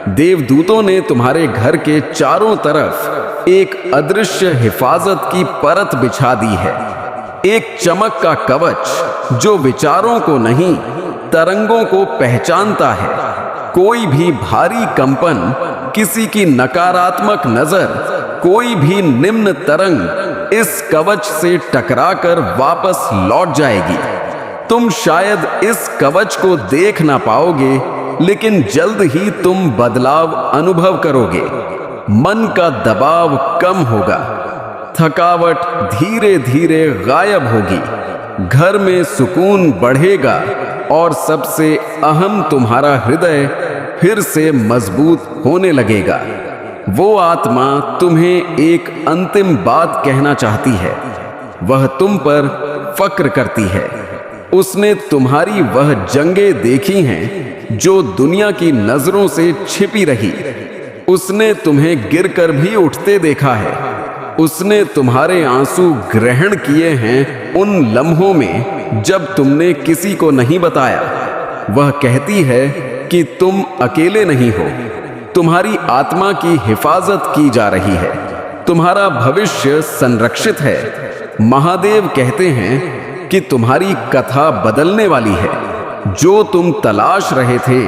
देवदूतों ने तुम्हारे घर के चारों तरफ एक अदृश्य हिफाजत की परत बिछा दी है, एक चमक का कवच जो विचारों को नहीं, तरंगों को पहचानता है। कोई भी भारी कंपन, किसी की नकारात्मक नजर, कोई भी निम्न तरंग इस कवच से टकराकर वापस लौट जाएगी। तुम शायद इस कवच को देख ना पाओगे, लेकिन जल्द ही तुम बदलाव अनुभव करोगे। मन का दबाव कम होगा, थकावट धीरे धीरे गायब होगी, घर में सुकून बढ़ेगा और सबसे अहम, तुम्हारा हृदय फिर से मजबूत होने लगेगा। वो आत्मा तुम्हें एक अंतिम बात कहना चाहती है। वह तुम पर फक्र करती है। उसने तुम्हारी वह जंगें देखी हैं जो दुनिया की नजरों से छिपी रही। उसने तुम्हें गिरकर भी उठते देखा है। उसने तुम्हारे आंसू ग्रहण किए हैं उन लम्हों में जब तुमने किसी को नहीं बताया। वह कहती है कि तुम अकेले नहीं हो, तुम्हारी आत्मा की हिफाजत की जा रही है, तुम्हारा भविष्य संरक्षित है। महादेव कहते हैं कि तुम्हारी कथा बदलने वाली है। जो तुम तलाश रहे थे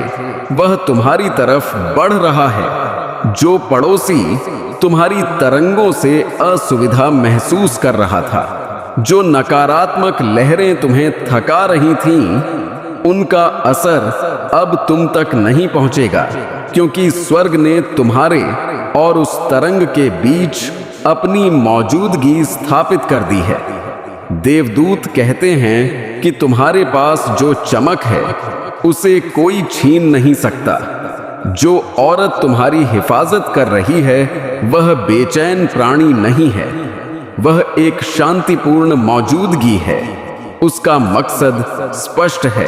वह तुम्हारी तरफ बढ़ रहा है। जो पड़ोसी तुम्हारी तरंगों से असुविधा महसूस कर रहा था, जो नकारात्मक लहरें तुम्हें थका रही थीं, उनका असर अब तुम तक नहीं पहुंचेगा, क्योंकि स्वर्ग ने तुम्हारे और उस तरंग के बीच अपनी मौजूदगी स्थापित कर दी है। देवदूत कहते हैं कि तुम्हारे पास जो चमक है उसे कोई छीन नहीं सकता। जो औरत तुम्हारी हिफाजत कर रही है वह बेचैन प्राणी नहीं है, वह एक शांतिपूर्ण मौजूदगी है। उसका मकसद स्पष्ट है,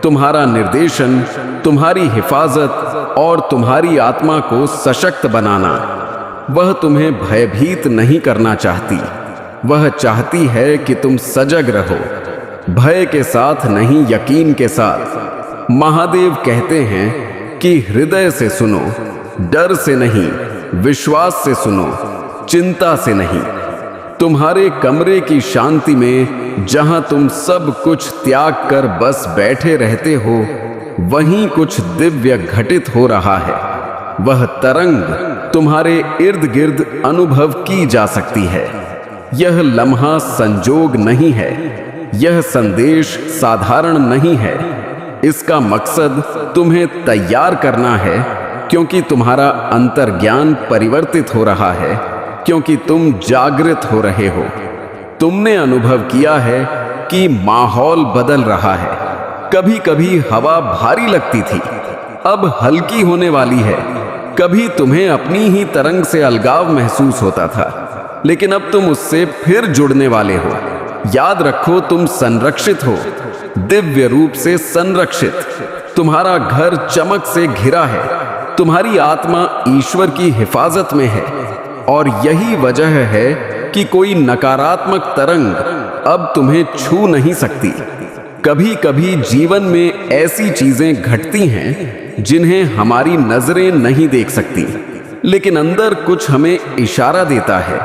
तुम्हारा निर्देशन, तुम्हारी हिफाजत और तुम्हारी आत्मा को सशक्त बनाना। वह तुम्हें भयभीत नहीं करना चाहती, वह चाहती है कि तुम सजग रहो, भय के साथ नहीं, यकीन के साथ। महादेव कहते हैं कि हृदय से सुनो, डर से नहीं, विश्वास से सुनो, चिंता से नहीं। तुम्हारे कमरे की शांति में जहां तुम सब कुछ त्याग कर बस बैठे रहते हो, वहीं कुछ दिव्य घटित हो रहा है। वह तरंग तुम्हारे इर्द गिर्द अनुभव की जा सकती है। यह लम्हा संजोग नहीं है, यह संदेश साधारण नहीं है। इसका मकसद तुम्हें तैयार करना है, क्योंकि तुम्हारा अंतर्ज्ञान परिवर्तित हो रहा है, क्योंकि तुम जागृत हो रहे हो। तुमने अनुभव किया है कि माहौल बदल रहा है। कभी कभी हवा भारी लगती थी, अब हल्की होने वाली है। कभी तुम्हें अपनी ही तरंग से अलगाव महसूस होता था, लेकिन अब तुम उससे फिर जुड़ने वाले हो। याद रखो, तुम संरक्षित हो, दिव्य रूप से संरक्षित। तुम्हारा घर चमक से घिरा है, तुम्हारी आत्मा ईश्वर की हिफाजत में है और यही वजह है कि कोई नकारात्मक तरंग अब तुम्हें छू नहीं सकती। कभी कभी जीवन में ऐसी चीजें घटती हैं जिन्हें हमारी नजरें नहीं देख सकती, लेकिन अंदर कुछ हमें इशारा देता है,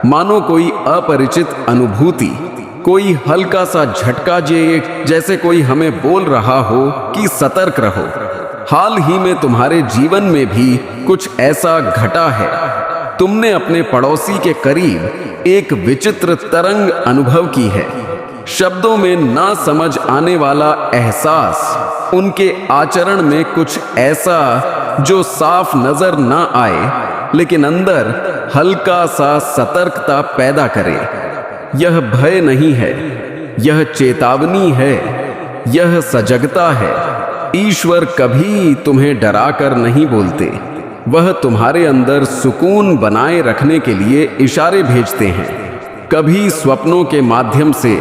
मानो कोई अपरिचित अनुभूति, कोई हल्का सा झटका, जैसे कोई हमें बोल रहा हो कि सतर्क रहो। हाल ही में तुम्हारे जीवन में भी कुछ ऐसा घटा है। तुमने अपने पड़ोसी के करीब एक विचित्र तरंग अनुभव की है। शब्दों में ना समझ आने वाला एहसास, उनके आचरण में कुछ ऐसा जो साफ नजर ना आए लेकिन अंदर हल्का सा सतर्कता पैदा करे। यह भय नहीं है, यह चेतावनी है, यह सजगता है। ईश्वर कभी तुम्हें डराकर नहीं बोलते, वह तुम्हारे अंदर सुकून बनाए रखने के लिए इशारे भेजते हैं। कभी स्वप्नों के माध्यम से,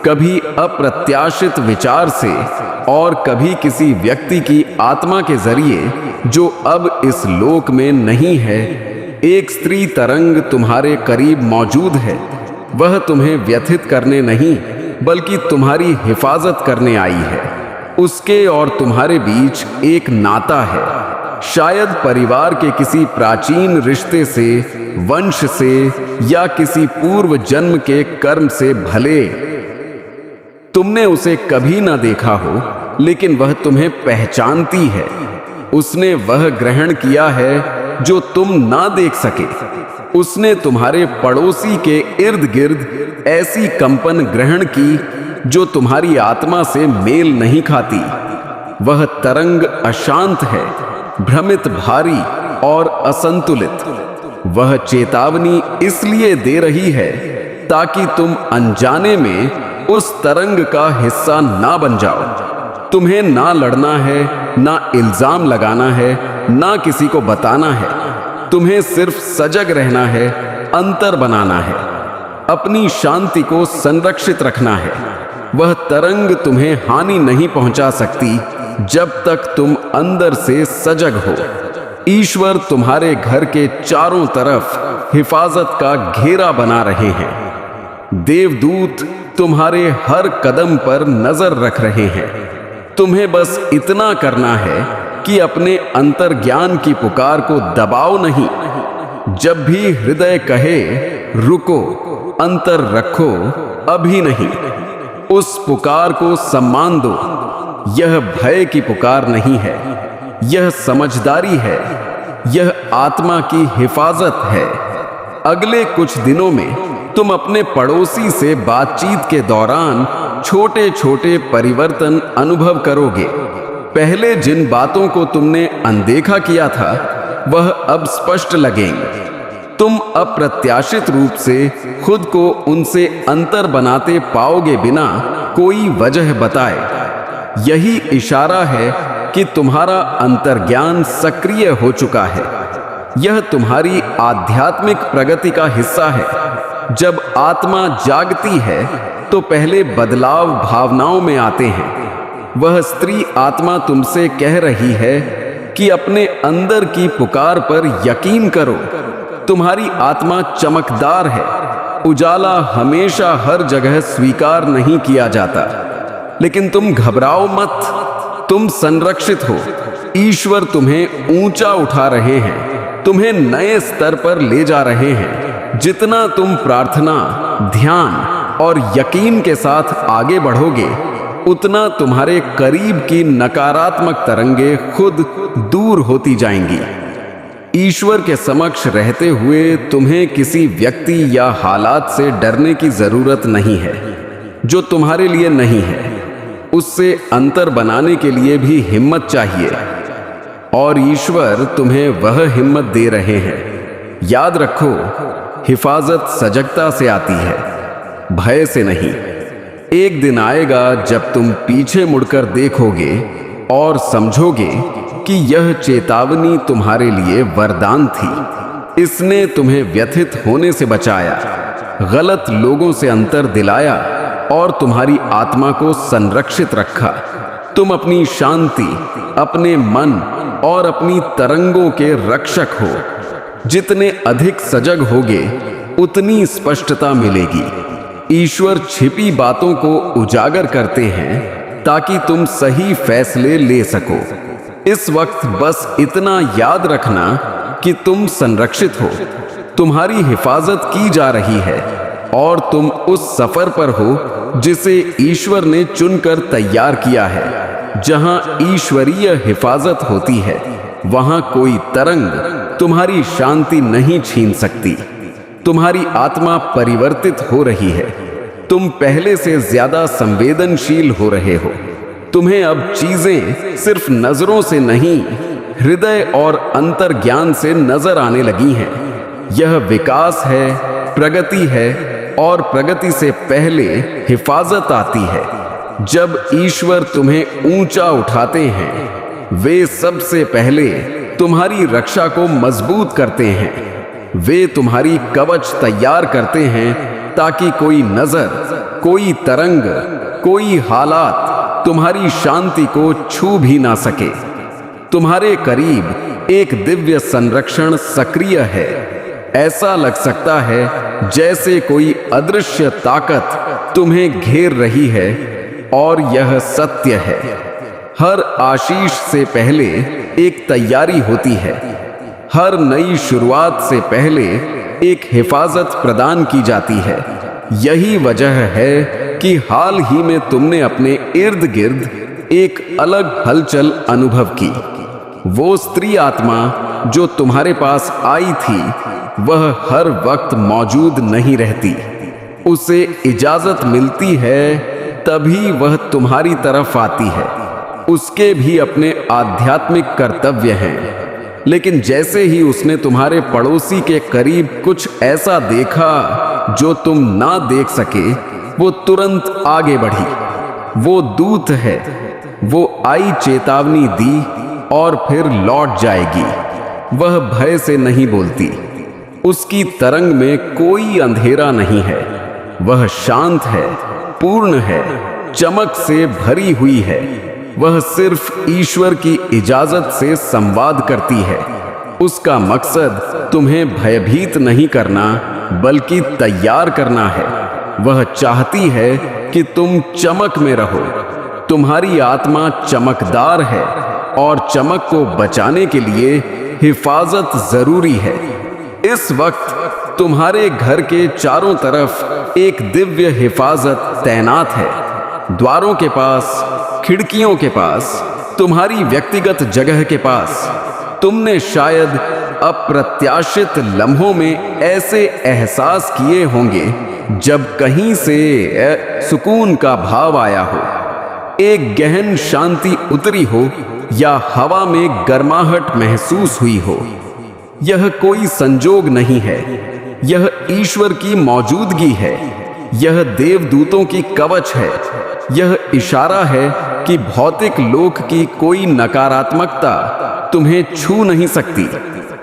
कभी अप्रत्याशित विचार से और कभी किसी व्यक्ति की आत्मा के जरिए जो अब इस लोक में नहीं है। एक स्त्री तरंग तुम्हारे करीब मौजूद है। वह तुम्हें व्यथित करने नहीं बल्कि तुम्हारी हिफाजत करने आई है। उसके और तुम्हारे बीच एक नाता है, शायद परिवार के किसी प्राचीन रिश्ते से, वंश से या किसी पूर्व जन्म के कर्म से। भले तुमने उसे कभी ना देखा हो, लेकिन वह तुम्हें पहचानती है। उसने वह ग्रहण किया है जो तुम ना देख सके। उसने तुम्हारे पड़ोसी के इर्द गिर्द ऐसी कंपन ग्रहण की जो तुम्हारी आत्मा से मेल नहीं खाती। वह तरंग अशांत है, भ्रमित, भारी और असंतुलित। वह चेतावनी इसलिए दे रही है ताकि तुम अनजाने में उस तरंग का हिस्सा ना बन जाओ। तुम्हें ना लड़ना है, ना इल्जाम लगाना है, ना किसी को बताना है। तुम्हें सिर्फ सजग रहना है, अंतर बनाना है, अपनी शांति को संरक्षित रखना है। वह तरंग तुम्हें हानि नहीं पहुंचा सकती जब तक तुम अंदर से सजग हो। ईश्वर तुम्हारे घर के चारों तरफ हिफाजत का घेरा बना रहे हैं। देवदूत तुम्हारे हर कदम पर नजर रख रहे हैं। तुम्हें बस इतना करना है कि अपने अंतर्ज्ञान की पुकार को दबाओ नहीं। जब भी हृदय कहे रुको, अंतर रखो, अभी नहीं, उस पुकार को सम्मान दो। यह भय की पुकार नहीं है, यह समझदारी है, यह आत्मा की हिफाजत है। अगले कुछ दिनों में तुम अपने पड़ोसी से बातचीत के दौरान छोटे छोटे परिवर्तन अनुभव करोगे। पहले जिन बातों को तुमने अनदेखा किया था वह अब स्पष्ट लगेंगे। तुम अप्रत्याशित रूप से खुद को उनसे अंतर बनाते पाओगे बिना कोई वजह बताए। यही इशारा है कि तुम्हारा अंतर्ज्ञान सक्रिय हो चुका है। यह तुम्हारी आध्यात्मिक प्रगति का हिस्सा है। जब आत्मा जागती है तो पहले बदलाव भावनाओं में आते हैं। वह स्त्री आत्मा तुमसे कह रही है कि अपने अंदर की पुकार पर यकीन करो। तुम्हारी आत्मा चमकदार है। उजाला हमेशा हर जगह स्वीकार नहीं किया जाता, लेकिन तुम घबराओ मत, तुम संरक्षित हो। ईश्वर तुम्हें ऊंचा उठा रहे हैं, तुम्हें नए स्तर पर ले जा रहे हैं। जितना तुम प्रार्थना, ध्यान और यकीन के साथ आगे बढ़ोगे, उतना तुम्हारे करीब की नकारात्मक तरंगे खुद दूर होती जाएंगी। ईश्वर के समक्ष रहते हुए तुम्हें किसी व्यक्ति या हालात से डरने की जरूरत नहीं है जो तुम्हारे लिए नहीं है। उससे अंतर बनाने के लिए भी हिम्मत चाहिए, और ईश्वर तुम्हें वह हिम्मत दे रहे हैं। याद रखो, हिफाजत सजगता से आती है, भय से नहीं। एक दिन आएगा जब तुम पीछे मुड़कर देखोगे और समझोगे कि यह चेतावनी तुम्हारे लिए वरदान थी। इसने तुम्हें व्यथित होने से बचाया, गलत लोगों से अंतर दिलाया और तुम्हारी आत्मा को संरक्षित रखा। तुम अपनी शांति, अपने मन और अपनी तरंगों के रक्षक हो। जितने अधिक सजग होगे उतनी स्पष्टता मिलेगी। ईश्वर छिपी बातों को उजागर करते हैं ताकि तुम सही फैसले ले सको। इस वक्त बस इतना याद रखना कि तुम संरक्षित हो, तुम्हारी हिफाजत की जा रही है और तुम उस सफर पर हो जिसे ईश्वर ने चुनकर तैयार किया है। जहां ईश्वरीय हिफाजत होती है वहां कोई तरंग तुम्हारी शांति नहीं छीन सकती। तुम्हारी आत्मा परिवर्तित हो रही है। तुम पहले से ज्यादा संवेदनशील हो रहे हो। तुम्हें अब चीजें सिर्फ नजरों से नहीं, हृदय और अंतर्ज्ञान से नजर आने लगी हैं। यह विकास है, प्रगति है और प्रगति से पहले हिफाजत आती है। जब ईश्वर तुम्हें ऊंचा उठाते हैं वे सबसे पहले तुम्हारी रक्षा को मजबूत करते हैं। वे तुम्हारी कवच तैयार करते हैं ताकि कोई नजर, कोई तरंग, कोई हालात तुम्हारी शांति को छू भी ना सके। तुम्हारे करीब एक दिव्य संरक्षण सक्रिय है। ऐसा लग सकता है जैसे कोई अदृश्य ताकत तुम्हें घेर रही है और यह सत्य है। हर आशीष से पहले एक तैयारी होती है। हर नई शुरुआत से पहले एक हिफाजत प्रदान की जाती है। यही वजह है कि हाल ही में तुमने अपने इर्द गिर्द एक अलग हलचल अनुभव की। वो स्त्री आत्मा जो तुम्हारे पास आई थी वह हर वक्त मौजूद नहीं रहती। उसे इजाजत मिलती है तभी वह तुम्हारी तरफ आती है। उसके भी अपने आध्यात्मिक कर्तव्य हैं। लेकिन जैसे ही उसने तुम्हारे पड़ोसी के करीब कुछ ऐसा देखा जो तुम ना देख सके, वो तुरंत आगे बढ़ी। वो दूत है। वो आई चेतावनी दी और फिर लौट जाएगी। वह भय से नहीं बोलती। उसकी तरंग में कोई अंधेरा नहीं है। वह शांत है, पूर्ण है, चमक से भरी हुई है। वह सिर्फ ईश्वर की इजाजत से संवाद करती है। उसका मकसद तुम्हें भयभीत नहीं करना बल्कि तैयार करना है। वह चाहती है कि तुम चमक में रहो। तुम्हारी आत्मा चमकदार है और चमक को बचाने के लिए हिफाजत जरूरी है। इस वक्त तुम्हारे घर के चारों तरफ एक दिव्य हिफाजत तैनात है। द्वारों के पास, खिड़कियों के पास, तुम्हारी व्यक्तिगत जगह के पास। तुमने शायद अप्रत्याशित लम्हों में ऐसे एहसास किए होंगे जब कहीं से सुकून का भाव आया हो, एक गहन शांति उतरी हो या हवा में गर्माहट महसूस हुई हो। यह कोई संजोग नहीं है, यह ईश्वर की मौजूदगी है। यह देवदूतों की कवच है। यह इशारा है कि भौतिक लोक की कोई नकारात्मकता तुम्हें छू नहीं सकती।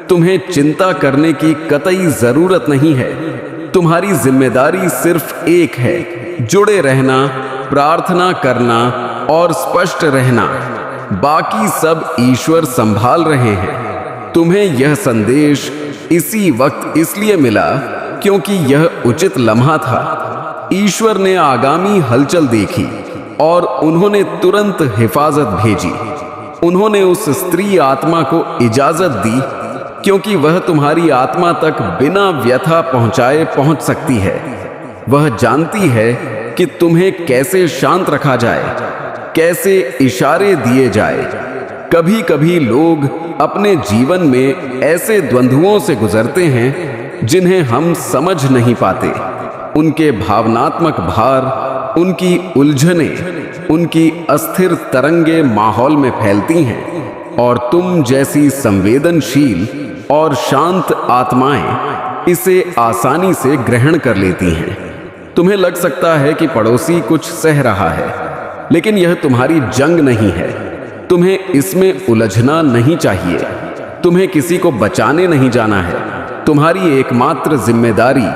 तुम्हें चिंता करने की कतई जरूरत नहीं है। तुम्हारी जिम्मेदारी सिर्फ एक है, जुड़े रहना, प्रार्थना करना और स्पष्ट रहना। बाकी सब ईश्वर संभाल रहे हैं। तुम्हें यह संदेश इसी वक्त इसलिए मिला क्योंकि यह उचित लम्हा था। ईश्वर ने आगामी हलचल देखी और उन्होंने तुरंत हिफाजत भेजी। उन्होंने उस स्त्री आत्मा को इजाजत दी क्योंकि वह तुम्हारी आत्मा तक बिना व्यथा पहुंचाए पहुंच सकती है। वह जानती है कि तुम्हें कैसे शांत रखा जाए, कैसे इशारे दिए जाए। कभी कभी लोग अपने जीवन में ऐसे द्वंद्वों से गुजरते हैं जिन्हें हम समझ नहीं पाते। उनके भावनात्मक भार, उनकी उलझनें, उनकी अस्थिर तरंगे माहौल में फैलती हैं और तुम जैसी संवेदनशील और शांत आत्माएं इसे आसानी से ग्रहण कर लेती हैं। तुम्हें लग सकता है कि पड़ोसी कुछ सह रहा है, लेकिन यह तुम्हारी जंग नहीं है। तुम्हें इसमें उलझना नहीं चाहिए। तुम्हें किसी को बचाने नहीं जाना है। तुम्हारी एकमात्र जिम्मेदारी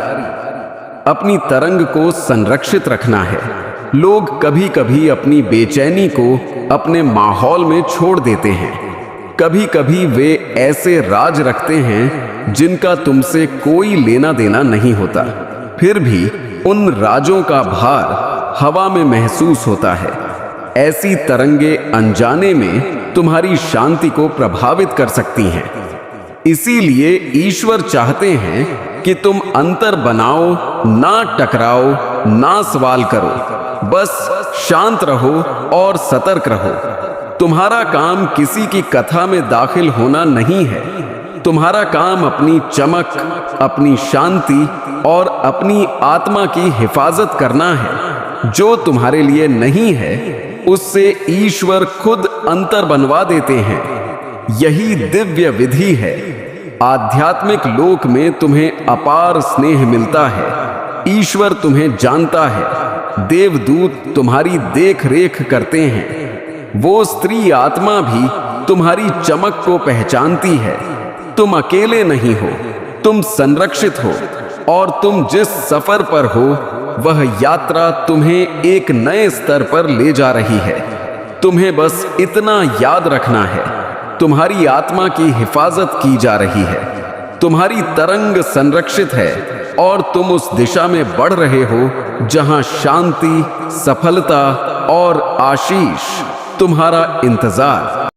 अपनी तरंग को संरक्षित रखना है। लोग कभी कभी अपनी बेचैनी को अपने माहौल में छोड़ देते हैं। कभी कभी वे ऐसे राज रखते हैं जिनका तुमसे कोई लेना देना नहीं होता, फिर भी उन राजों का भार हवा में महसूस होता है। ऐसी तरंगे अनजाने में तुम्हारी शांति को प्रभावित कर सकती हैं। इसीलिए ईश्वर चाहते हैं कि तुम अंतर बनाओ, ना टकराओ, ना सवाल करो, बस शांत रहो और सतर्क रहो। तुम्हारा काम किसी की कथा में दाखिल होना नहीं है। तुम्हारा काम अपनी चमक, अपनी शांति और अपनी आत्मा की हिफाजत करना है। जो तुम्हारे लिए नहीं है उससे ईश्वर खुद अंतर बनवा देते हैं। यही दिव्य विधि है। आध्यात्मिक लोक में तुम्हें अपार स्नेह मिलता है। ईश्वर तुम्हें जानता है। देवदूत तुम्हारी देख रेख करते हैं। वो स्त्री आत्मा भी तुम्हारी चमक को पहचानती है। तुम अकेले नहीं हो, तुम संरक्षित हो, और तुम जिस सफर पर हो वह यात्रा तुम्हें एक नए स्तर पर ले जा रही है। तुम्हें बस इतना याद रखना है, तुम्हारी आत्मा की हिफाजत की जा रही है। तुम्हारी तरंग संरक्षित है और तुम उस दिशा में बढ़ रहे हो जहां शांति, सफलता और आशीष तुम्हारा इंतजार